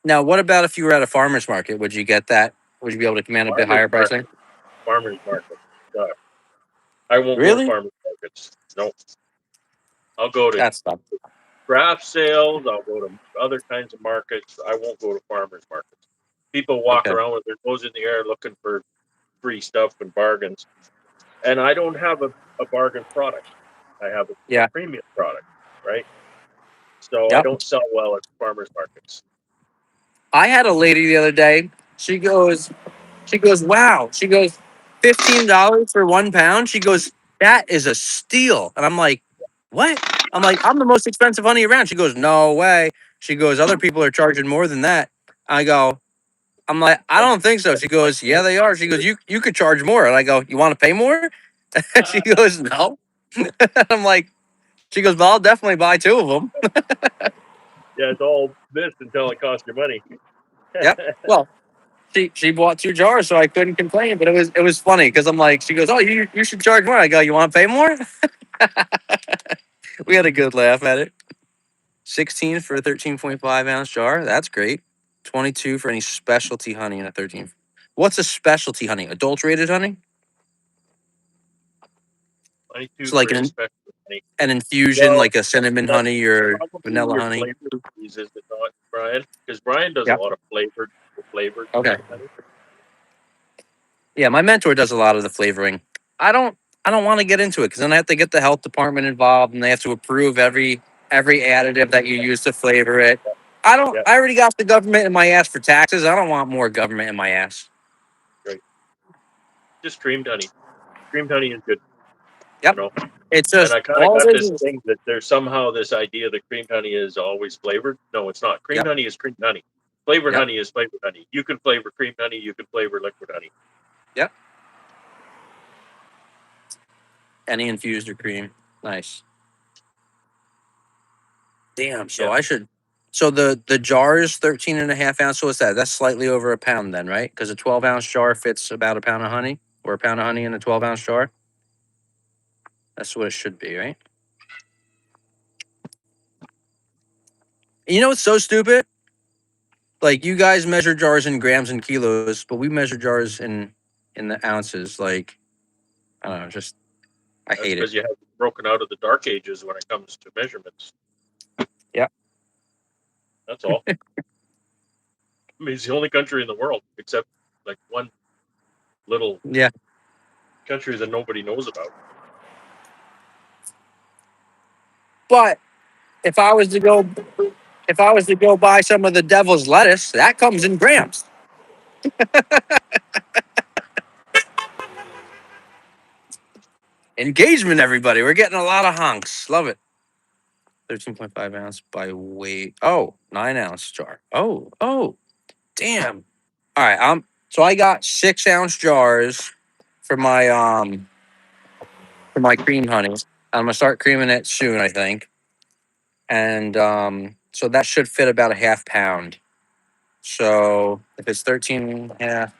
Now, what about if you were at a farmer's market? Would you get that? Would you be able to command a bit Farmers higher market. pricing? Farmers market. God, I won't go to Really? farmers markets. No. I'll go to That's tough. craft sales. I'll go to other kinds of markets. I won't go to farmers markets. People walk Okay. around with their nose in the air looking for free stuff and bargains. And I don't have a bargain product. I have a Yeah. premium product, right? So I Yep. don't sell well at farmers markets. I had a lady the other day. She goes, "Wow." She goes, $15 for 1 pound. She goes, "That is a steal." And I'm like, "What?" I'm like, "I'm the most expensive honey around." She goes, "No way." She goes, "Other people are charging more than that." I'm like, "I don't think so." She goes, "Yeah, they are." She goes, "You could charge more." And I go, "You want to pay more?" And she goes, "No." I'm like, she goes, "Well, I'll definitely buy 2 of them." Yeah, it's all this until it costs you money. Yep. Well, she bought 2 jars, so I couldn't complain. But it was funny because I'm like, she goes, "Oh, you should charge more." I go, "You want to pay more?" We had a good laugh at it. 16 for a 13.5 ounce jar. That's great. 22 for any specialty honey in a 13. What's a specialty honey? Adulterated honey? 22 So like for any special money. an infusion, Well, like a cinnamon that's honey or probably vanilla your honey. flavored cheese, is it not, Brian? Because Brian does a Yep. lot of flavored Okay. honey. Yeah, my mentor does a lot of the flavoring. I don't I don't want to get into it because then I have to get the health department involved and they have to approve every additive that you use to flavor it. I don't Yeah, I already got the government in my ass for taxes. I don't want more government in my ass. great. Just creamed honey. Creamed honey is good. You Yep. know, It's And just I kind of all got it this is. thing that there's somehow this idea that creamed honey is always flavored. No, it's not. Creamed Yep. honey is creamed honey. Flavored Yep. honey is flavored honey. You can flavor creamed honey. You can flavor liquid honey. Yep. Any infused or cream. Nice. Damn. So Yeah, I should. So the jar is 13 and a half ounce. So what's that? That's slightly over a pound then, right? Because a 12-ounce jar fits about a pound of honey, or a pound of honey in a 12-ounce jar. That's what it should be, right? You know what's so stupid? Like you guys measure jars in grams and kilos, but we measure jars in the ounces. Like I don't know, just I that's hate it. because you have broken out of the dark ages when it comes to measurements. Yeah. That's all. I mean, it's the only country in the world, except like one little Yeah. country that nobody knows about. But if I was to go buy some of the devil's lettuce, that comes in grams. Engagement, everybody. We're getting a lot of honks. Love it. 13.5 ounce by weight. Oh, 9-ounce jar. Oh, damn. All right. So I got 6-ounce jars for my cream honey. I'm gonna start creaming it soon, I think. And so that should fit about a half pound. So if it's 13 and a half,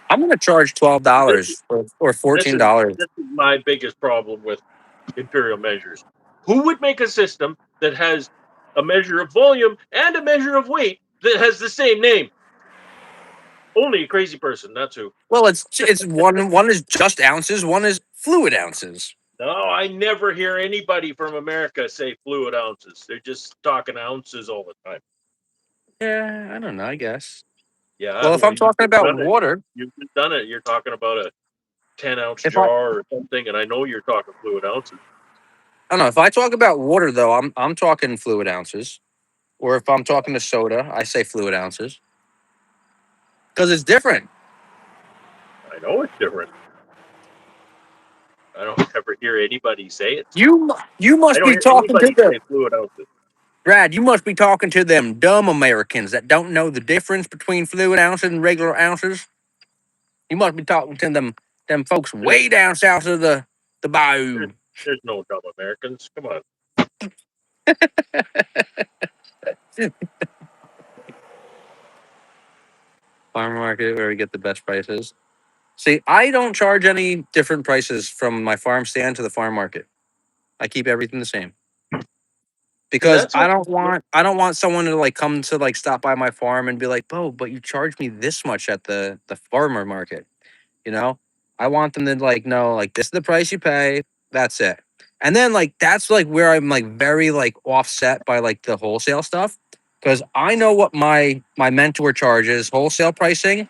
I'm gonna charge This, $12 or this is $14. this is my biggest problem with imperial measures. Who would make a system that has a measure of volume and a measure of weight that has the same name? Only a crazy person. That's who. Well, it's one is just ounces, one is fluid ounces. No, I never hear anybody from America say fluid ounces. They're just talking ounces all the time. Yeah, I don't know. I guess. Yeah, Well, if well, I'm you've talking just about done it. water, You've just done it. You're talking about a 10-ounce if I jar or something, and I know you're talking fluid ounces. I don't know if I talk about water though, I'm talking fluid ounces. Or if I'm talking to soda, I say fluid ounces because it's different. I know it's different. I don't ever hear anybody say it's different. You I must don't be hear talking to anybody the say fluid ounces. Brad. You must be talking to them dumb Americans that don't know the difference between fluid ounces and regular ounces. You must be talking to them folks There's, way down south of the there's, bayou. there's no dumb Americans. Come on. Farm market where we get the best prices. See, I don't charge any different prices from my farm stand to the farm market. I keep everything the same See, because that's what. I don't want someone to like come to like stop by my farm and be like, "Oh, but you charge me this much at the farmer market." You know, I want them to like know like this is the price you pay. That's it. And then like that's like where I'm like very like offset by like the wholesale stuff because I know what my mentor charges wholesale pricing,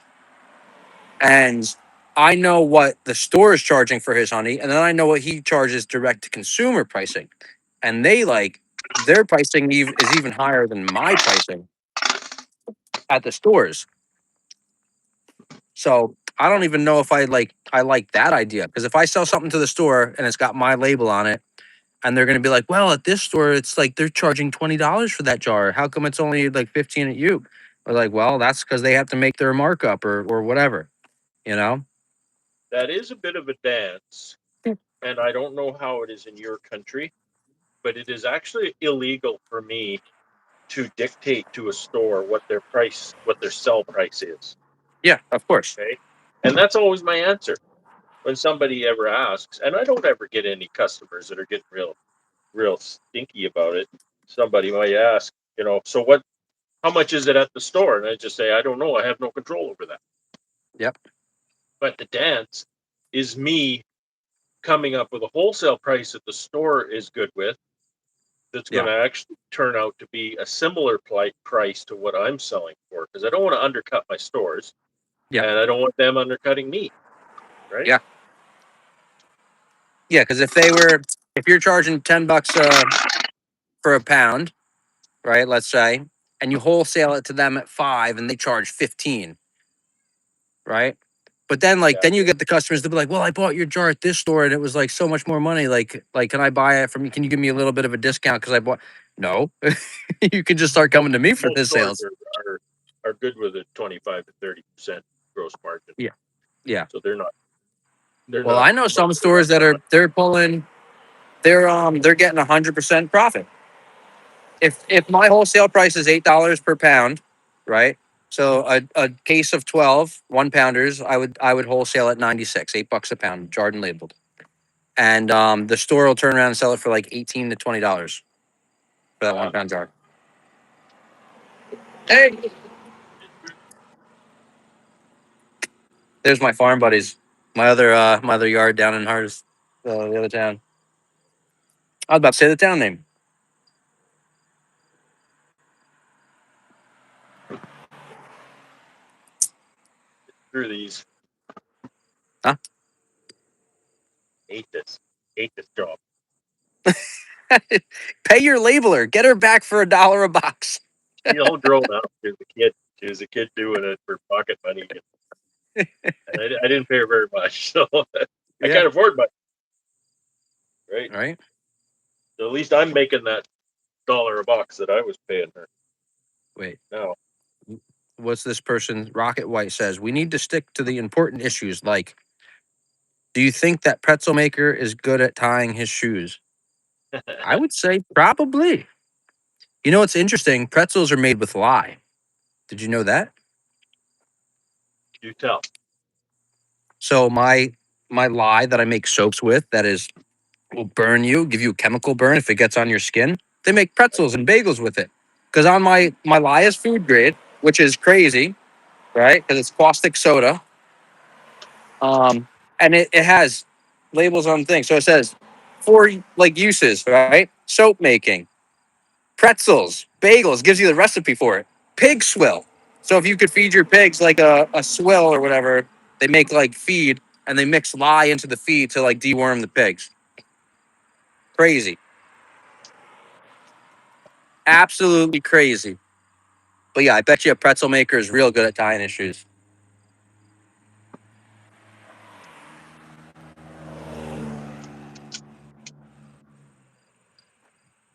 and I know what the store is charging for his honey, and then I know what he charges direct to consumer pricing, and they like their pricing is even higher than my pricing at the stores. So I don't even know if I like that idea because if I sell something to the store and it's got my label on it, and they're gonna be like, well, at this store it's like they're charging $20 for that jar. How come it's only like 15 at you? Or like, well, that's because they have to make their markup or whatever, you know? That is a bit of a dance, and I don't know how it is in your country, but it is actually illegal for me to dictate to a store what their sell price is. Yeah, of course. Okay, and that's always my answer when somebody ever asks, and I don't ever get any customers that are getting real stinky about it. Somebody might ask, so what? How much is it at the store? And I just say, I don't know. I have no control over that. Yep. But the dance is me coming up with a wholesale price that the store is good with. That's going Yeah. to actually turn out to be a similar price to what I'm selling for, because I don't want to undercut my stores, Yeah. and I don't want them undercutting me. Right? Yeah. Yeah. Because if you're charging $10 for a pound, right? Let's say, and you wholesale it to them at 5 and they charge 15, right? But then, like, Yeah. then you get the customers to be like, "Well, I bought your jar at this store, and it was like so much more money. Like, can I buy it from you? Can you give me a little bit of a discount because I bought?" No, you can just start coming to me for Most the stores sales. are good with a 25 to 30% gross margin. Yeah, yeah. So they're Well, not I know much some of stores that are they're pulling, they're getting 100% profit. If my wholesale price is $8 per pound, right? So a case of 12 1 pounders, I would wholesale at 96, $8 a pound, jarred and labeled. And the store will turn around and sell it for like $18 to $20 for that 1 pound jar. Hey, there's my farm buddies. My other yard down in Hars, the other town. I was about to say the town name. through these. Huh? Hate this job. Pay your labeler. Get her back for $1 a box. She's all grown up. She was a kid doing it for pocket money, and I didn't pay her very much, so I Yeah. can't afford much, right? Right. So at least I'm making that dollar a box that I was paying her. Wait. Now, What's this person? Rocket White says we need to stick to the important issues. Like, do you think that pretzel maker is good at tying his shoes? I would say probably. You know what's interesting? Pretzels are made with lye. Did you know that? you tell. So my lye that I make soaps with that is will burn you, give you a chemical burn if it gets on your skin. They make pretzels and bagels with it. Because on my lye is food grade, which is crazy, right? Because it's caustic soda. And it has labels on things. So it says for like uses, right? Soap making, pretzels, bagels, gives you the recipe for it. Pig swill. So if you could feed your pigs like a swill or whatever, they make like feed and they mix lye into the feed to like deworm the pigs. Crazy. Absolutely crazy. But yeah, I bet you a pretzel maker is real good at tying his shoes.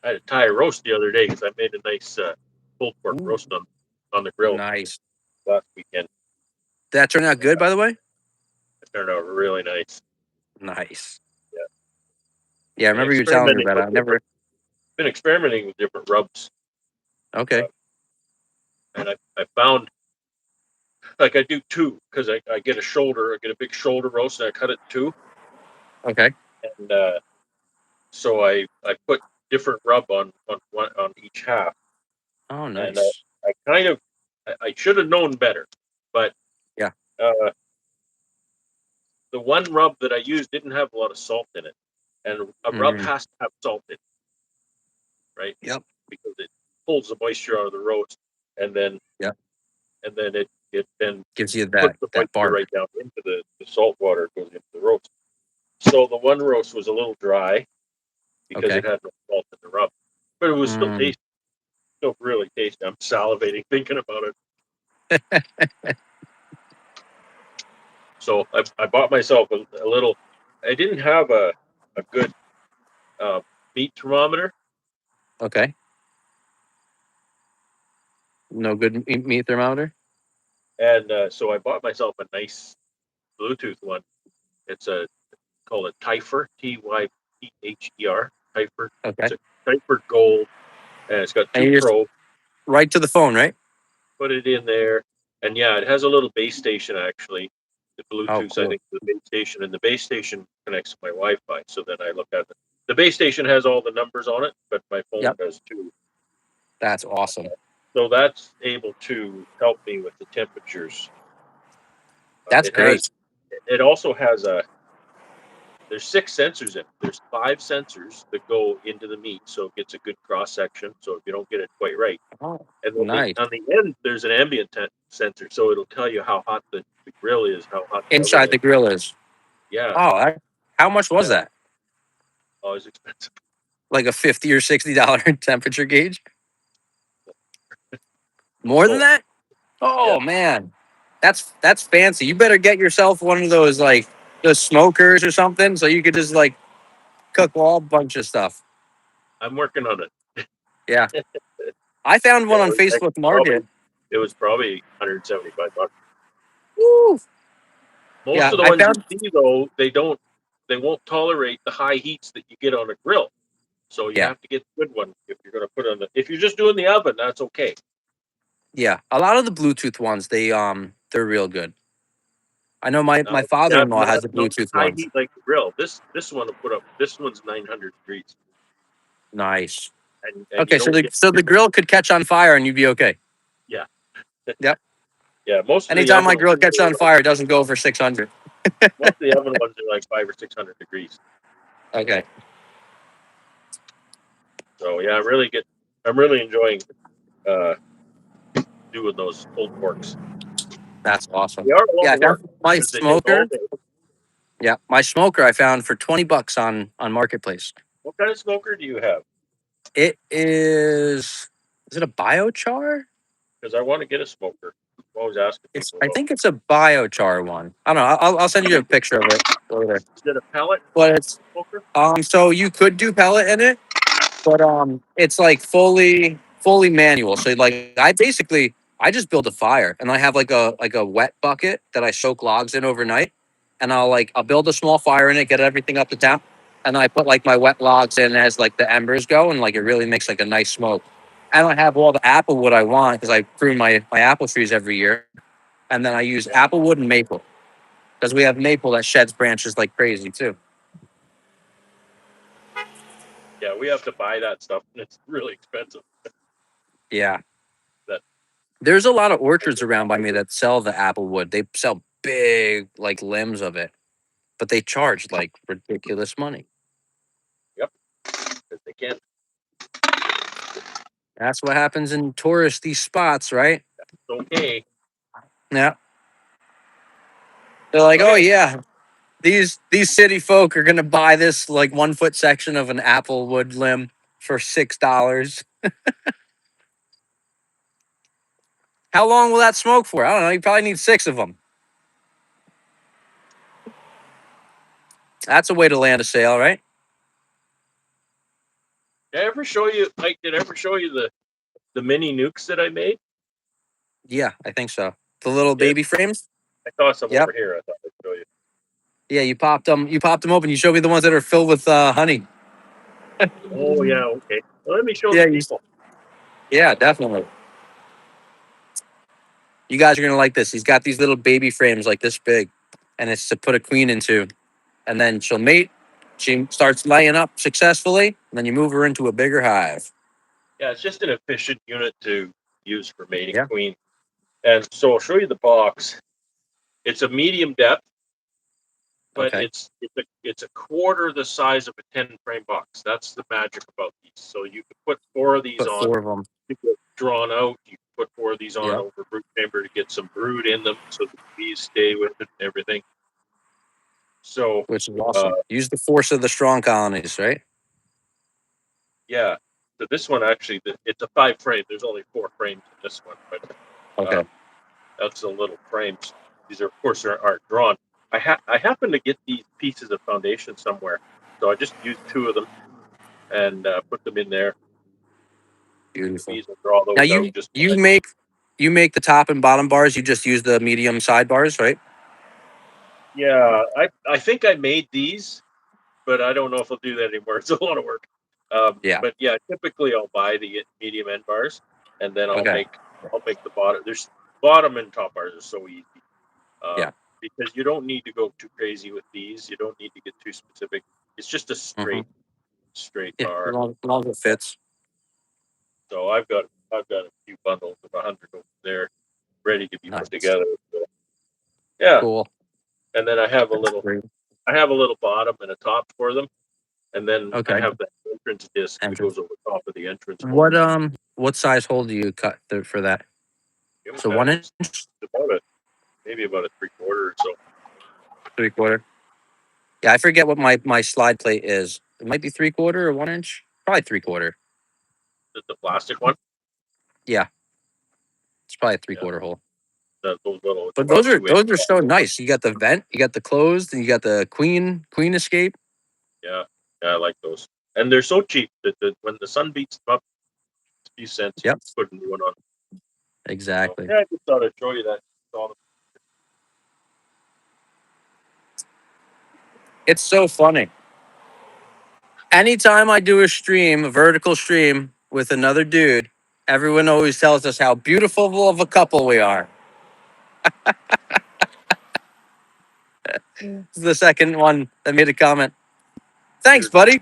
I had to tie a roast the other day because I made a nice pulled pork Ooh, roast on the grill nice. last weekend. That turned out good, by the way? It turned out really nice. Nice. Yeah, Yeah, I and remember you telling me experimenting about it. with I never. been experimenting with different rubs, Okay. and I found like I do two because I get I get a big shoulder roast and I cut it in two, Okay. and so I put different rub on each half, Oh, and nice. I kind of I should have known better, but Yeah. uh, the one rub that I used didn't have a lot of salt in it, and a rub Mm, has to have salt in it, right? yep. Because it pulls the moisture out of the roast, and then Yep. it then Gives you puts that the that moisture bark. right down into the salt water goes into the roast. So the one roast was a little dry because Okay. it had no salt in the rub, but it was still Mm, tasty, still really tasty. I'm salivating thinking about it. So I bought myself a little. I didn't have a good uh, meat thermometer, okay. No good meat thermometer. and so I bought myself a nice Bluetooth one. It's a called a Typher, Typher, Typher. Okay. It's a Typher Gold, and it's got And two you just probes. right to the phone, right? Put it in there, and yeah, it has a little base station actually. The Oh, Bluetooth, I cool. think, the base station, and the base station connects to my Wi-Fi. So then I look at it. The base station has all the numbers on it, but my phone Yep. does too. That's awesome. So that's able to help me with the temperatures. That's great. It also has there's 6 sensors in it. There's 5 sensors that go into the meat, so it gets a good cross section. So if you don't get it quite right, Oh, and then nice. on the end there's an ambient sensor, so it'll tell you how hot the grill is, how hot the oven Inside is. the grill is. Yeah, Oh, how much was yeah, that? always expensive. Like a $50 or $60 temperature gauge? More than Oh, that? yeah, Oh man. That's fancy. You better get yourself one of those like those smokers or something, so you could just like cook a whole bunch of stuff. I'm working on it. Yeah, I found Yeah, one on Facebook Market. it was probably $175. Woo. Most Yeah, of the I ones you found. see though, they won't tolerate the high heats that you get on a grill. So you Yeah, have to get the good one if you're going to put on the. If you're just doing the oven, that's okay. yeah. A lot of the Bluetooth ones, they're real good. I know my Yeah, father-in-law has a not Bluetooth high ones. heat like the grill. This one will put up. This one's 900 degrees, Nice. and you Okay, so don't the get. so the grill could catch on fire and you'd be okay. Yeah, Yep. yeah. Anytime my grill catches on fire, it doesn't go over 600. most of the oven ones are like 500 or 600 degrees. Okay, So yeah, I'm really enjoying uh, doing those pulled porks. that's awesome. They are a lot Yeah, I of work found my because they take all smoker. day. Yeah, my smoker I found for $20 on Marketplace. What kind of smoker do you have? It is. Is it a biochar? Because I want to get a smoker. I'm always asking It's. people I about. think it's a biochar one. I don't know. I'll send you a picture of it later. Is it a pellet But it's smoker? so you could do pellet in it, but it's like fully manual. So like I just build a fire and I have like a wet bucket that I soak logs in overnight, and I'll build a small fire in it, get everything up to temp, and I put like my wet logs in as like the embers go, and like it really makes like a nice smoke. And I have all the apple wood I want because I prune my apple trees every year, and then I use apple wood and maple because we have maple that sheds branches like crazy too. Yeah, we have to buy that stuff, and it's really expensive. Yeah. That There's a lot of orchards around by me that sell the apple wood. They sell big like limbs of it, but they charge like ridiculous money. yep, because they can't. That's what happens in touristy spots, right? It's okay. Yeah. They're like, oh Okay. yeah, these city folk are gonna buy this like 1 foot section of an apple wood limb for $6. How long will that smoke for? I don't know. You probably need 6 of them. That's a way to land a sale, right? Did I ever show you, Mike? Did I ever show you the mini nukes that I made? Yeah, I think so. The little Yeah, baby frames. I saw some Yep. over here. I thought I'd show you. Yeah, you popped them. You popped them open. You showed me the ones that are filled with honey. Oh yeah, okay. Well, let me show the Yeah, people. yeah, definitely. You guys are gonna like this. He's got these little baby frames like this big, and it's to put a queen into, and then she'll mate. She starts laying up successfully, and then you move her into a bigger hive. Yeah, it's just an efficient unit to use for mating Yeah. queen. And so I'll show you the box. It's a medium depth, but Okay. it's a quarter the size of a 10 frame box. That's the magic about these. So you can put 4 of these Put on. 4 of them. You get drawn out. You put 4 of these on Yep. over brood chamber to get some brood in them, so the bees stay with it and everything. So Which is uh, awesome. Use the force of the strong colonies, right? yeah, so this one actually it's a 5 frame. There's only 4 frames in this one, but Okay. that's the little frames. These are, of course, aren't drawn. I happen to get these pieces of foundation somewhere, so I just used 2 of them and put them in there. The Beautiful. bees will draw Now those out. Just you make the top and bottom bars. You just use the medium side bars, right? yeah, I think I made these, but I don't know if I'll do that anymore. It's a lot of work. Yeah. But yeah, typically I'll buy the medium end bars, and then Okay. I'll make the bottom. There's bottom and top bars are so easy. Yeah. Because you don't need to go too crazy with these. You don't need to get too specific. It's just a Mm-hmm. straight Yeah. bar. As long as it fits. So I've got a few bundles of 100 over there ready to be Nice. put together. So, yeah, Cool. and then I have That's great. a little bottom and a top for them, and then I Okay. have the entrance disc that Entrance. goes over top of the entrance hole. What size hole do you cut for that? So 1 inch, It's about maybe about a 3/4 or so. 3/4. Yeah, I forget what my slide plate is. It might be 3/4 or 1 inch. Probably 3/4. Just the plastic one. Yeah, it's probably a three Yeah. quarter hole. those little. It's But about 2 inch. those are so nice. You got the vent, you got the closed, and you got the queen escape. Yeah, yeah, I like those, and they're so cheap that when the sun beats them up, it's a few cents. You Yep, put a new one on. So, exactly. yeah, I just thought I'd show you that. Saw them. It's so funny. Anytime I do a vertical stream with another dude, everyone always tells us how beautiful of a couple we are. This is the second one that made a comment. Thanks, Your buddy.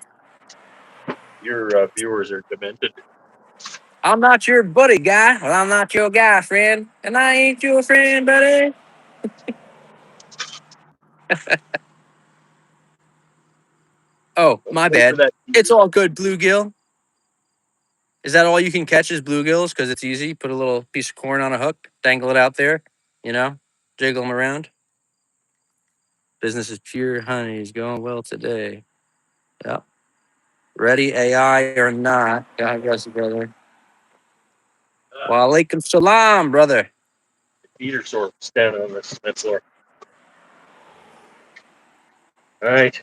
viewers are demented. I'm not your buddy guy. Well, I'm not your guy friend. And I ain't your friend, buddy. Oh, Don't my pay for bad. that. It's all good, bluegill. Is that all you can catch is bluegills? Because it's easy. Put a little piece of corn on a hook, dangle it out there, jiggle them around. Business is pure honey is going well today. Yep. Ready AI or not. God bless you, brother. Wa alaikum salam, brother. Feet are sore standing on this cement floor. All right,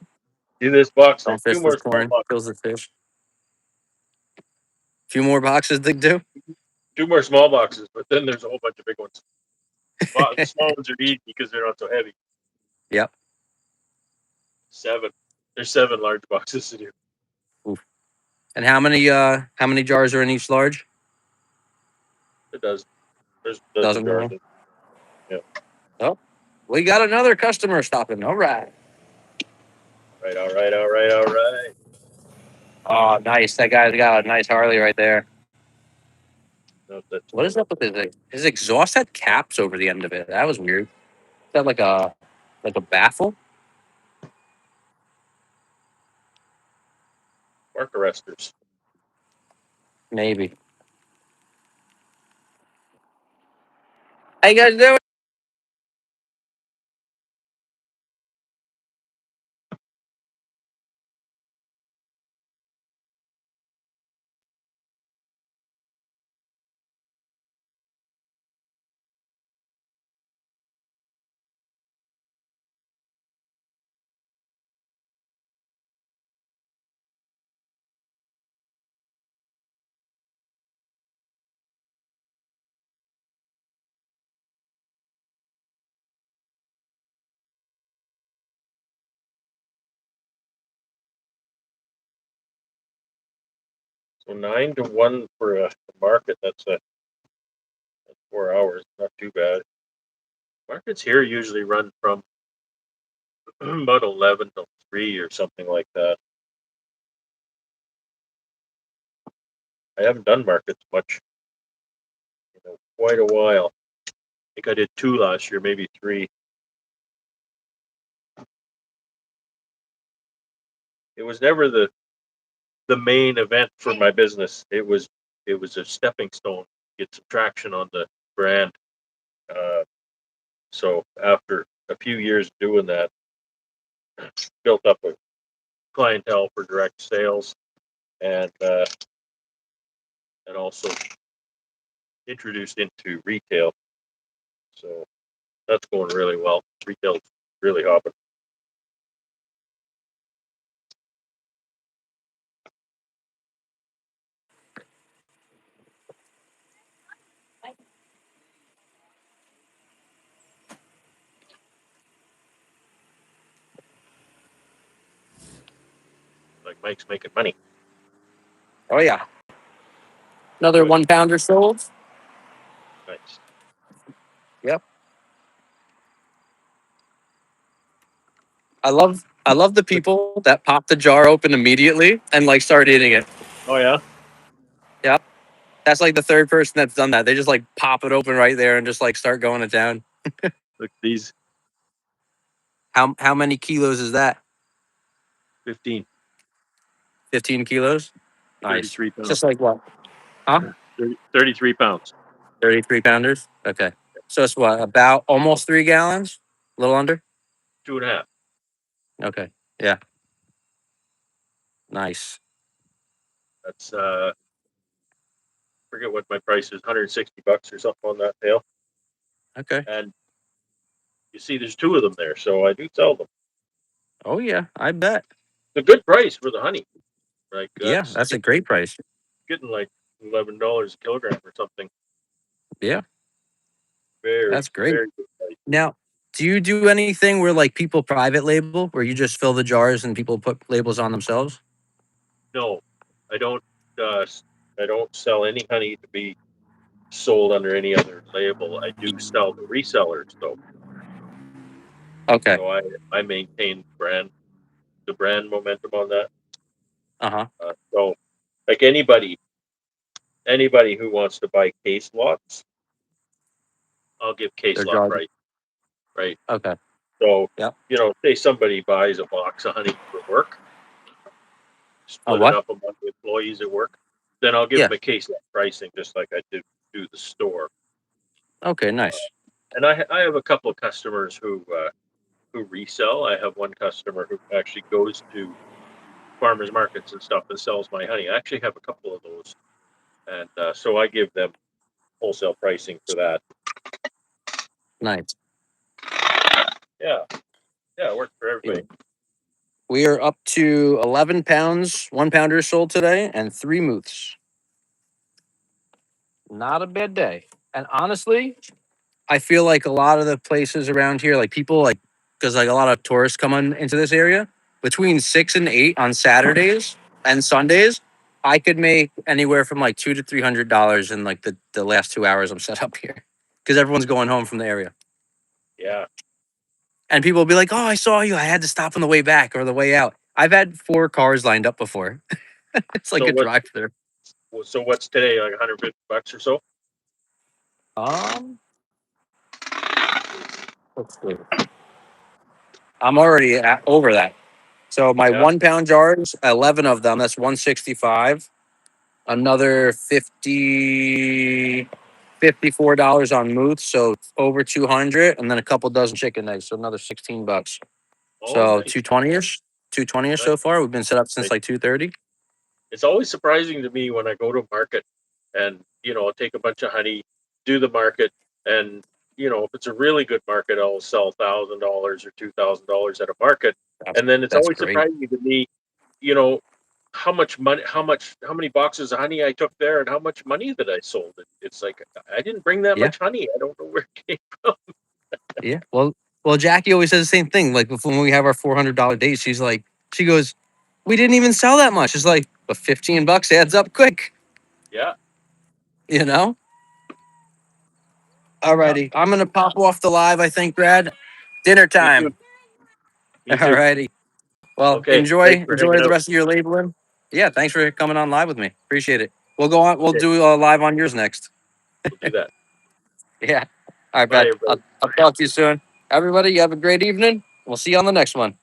do this box. There's Don't two fish more with small corn. boxes. Kills the fish. Few more boxes to do. Two more small boxes, but then there's a whole bunch of big ones. The small ones are easy because they're not so heavy. Yep. Seven. There's 7 large boxes to do. Oof. And how many jars are in each large? It does. There's a dozen Doesn't jars. know. Yeah. Oh, we got another customer stopping. All right. Right. All right. All right. All right. Oh, nice. That guy's got a nice Harley right there. No, that's What is up with his exhaust had caps over the end of it? That was weird. Is that like a baffle? mark arresters. Maybe. How you guys doing? So 9 to 1 for a market. That's 4 hours. Not too bad. Markets here usually run from about 11 to 3 or something like that. I haven't done markets much in quite a while. I think I did 2 last year, maybe 3. It was never the main event for my business. It was a stepping stone, get some traction on the brand. Uh, so after a few years doing that, built up a clientele for direct sales, and also introduced into retail. So that's going really well. Retail's really hopping. Like Mike's making money. Oh yeah. Another Good. 1 pounder sold. Nice. Yep. I love the people that pop the jar open immediately and like start eating it. Oh yeah. Yep. That's like the third person that's done that. They just like pop it open right there and just like start going to town. Look, these How many kilos is that? 15, 15 kilos? Nice. 33 It's pounds. just like what? Huh? 33 pounds. 33 pounders? Okay. So it's what, about almost 3 gallons? A little under? 2.5. Okay. Yeah. Nice. That's forget what my price is, $160 or something on that tail. Okay. and you see, there's two of them there, so I do sell them. Oh yeah, I bet. It's a good price for the honey. Like Yeah, that's that's a great price. getting like $11 a kilogram or something. Yeah, Very, that's great. very good price. Now, do you do anything where like people private label, where you just fill the jars and people put labels on themselves? No, I don't. I don't sell any honey to be sold under any other label. I do sell to resellers though, Okay. so I maintain the brand momentum on that. Uh-huh. So like anybody who wants to buy case lots, I'll give case Their lot jars. price, right? Okay. So Yep. say somebody buys a box of honey for work, A split it what? up among the employees at work, then I'll give Yeah. them a case lot pricing just like I do the store. Okay, nice. And I have a couple of customers who resell. I have one customer who actually goes to farmers markets and stuff and sells my honey. I actually have a couple of those, and so I give them wholesale pricing for that. Nice. Yeah, yeah, it worked for everybody. We are up to 11 pounds, 1 pounder sold today, and 3 mooths. Not a bad day. And honestly, I feel like a lot of the places around here, like people like, because like a lot of tourists come on into this area, between 6 and 8 on Saturdays and Sundays, I could make anywhere from like $200 to $300 in like the last 2 hours I'm set up here, because everyone's going home from the area. Yeah. And people will be like, "Oh, I saw you. I had to stop on the way back or the way out." I've had 4 cars lined up before. It's like So a drive through. what's today, like $150 or so? Um, let's see. I'm already over that. So my Yeah. 1 pound jars, 11 of them, that's 165. Another 50, $54 on Mooth, so over 200, and then a couple dozen chicken eggs, so another $16. Oh, So nice. 220ish, 220ish Nice. so far. We've been set up since Nice. like 2:30. It's always surprising to me when I go to a market and I'll take a bunch of honey, do the market, and if it's a really good market, I'll sell $1,000 or $2,000 at a market, That's and then it's that's always great. surprising to me, you know, how much money, how many boxes of honey I took there, and how much money that I sold. It's like I didn't bring that Yeah, much honey. I don't know where it came from. yeah. Well, Jackie always says the same thing. Like when we have our $400 date, she goes, "We didn't even sell that much." It's like, but $15 adds up quick, Yeah, you know. yeah. Alrighty, I'm gonna pop off the live. I think, Brad. Dinner Me too. time. Me too. Alrighty. Well, Okay. Thanks enjoy for hanging the out. rest of your labeling. Yeah, thanks for coming on live with me. Appreciate it. We'll go on. We'll Okay, do a live on yours next. we'll do that. Yeah. All right, Bye, Brad. everybody. I'll talk to you soon. Everybody, you have a great evening. We'll see you on the next one.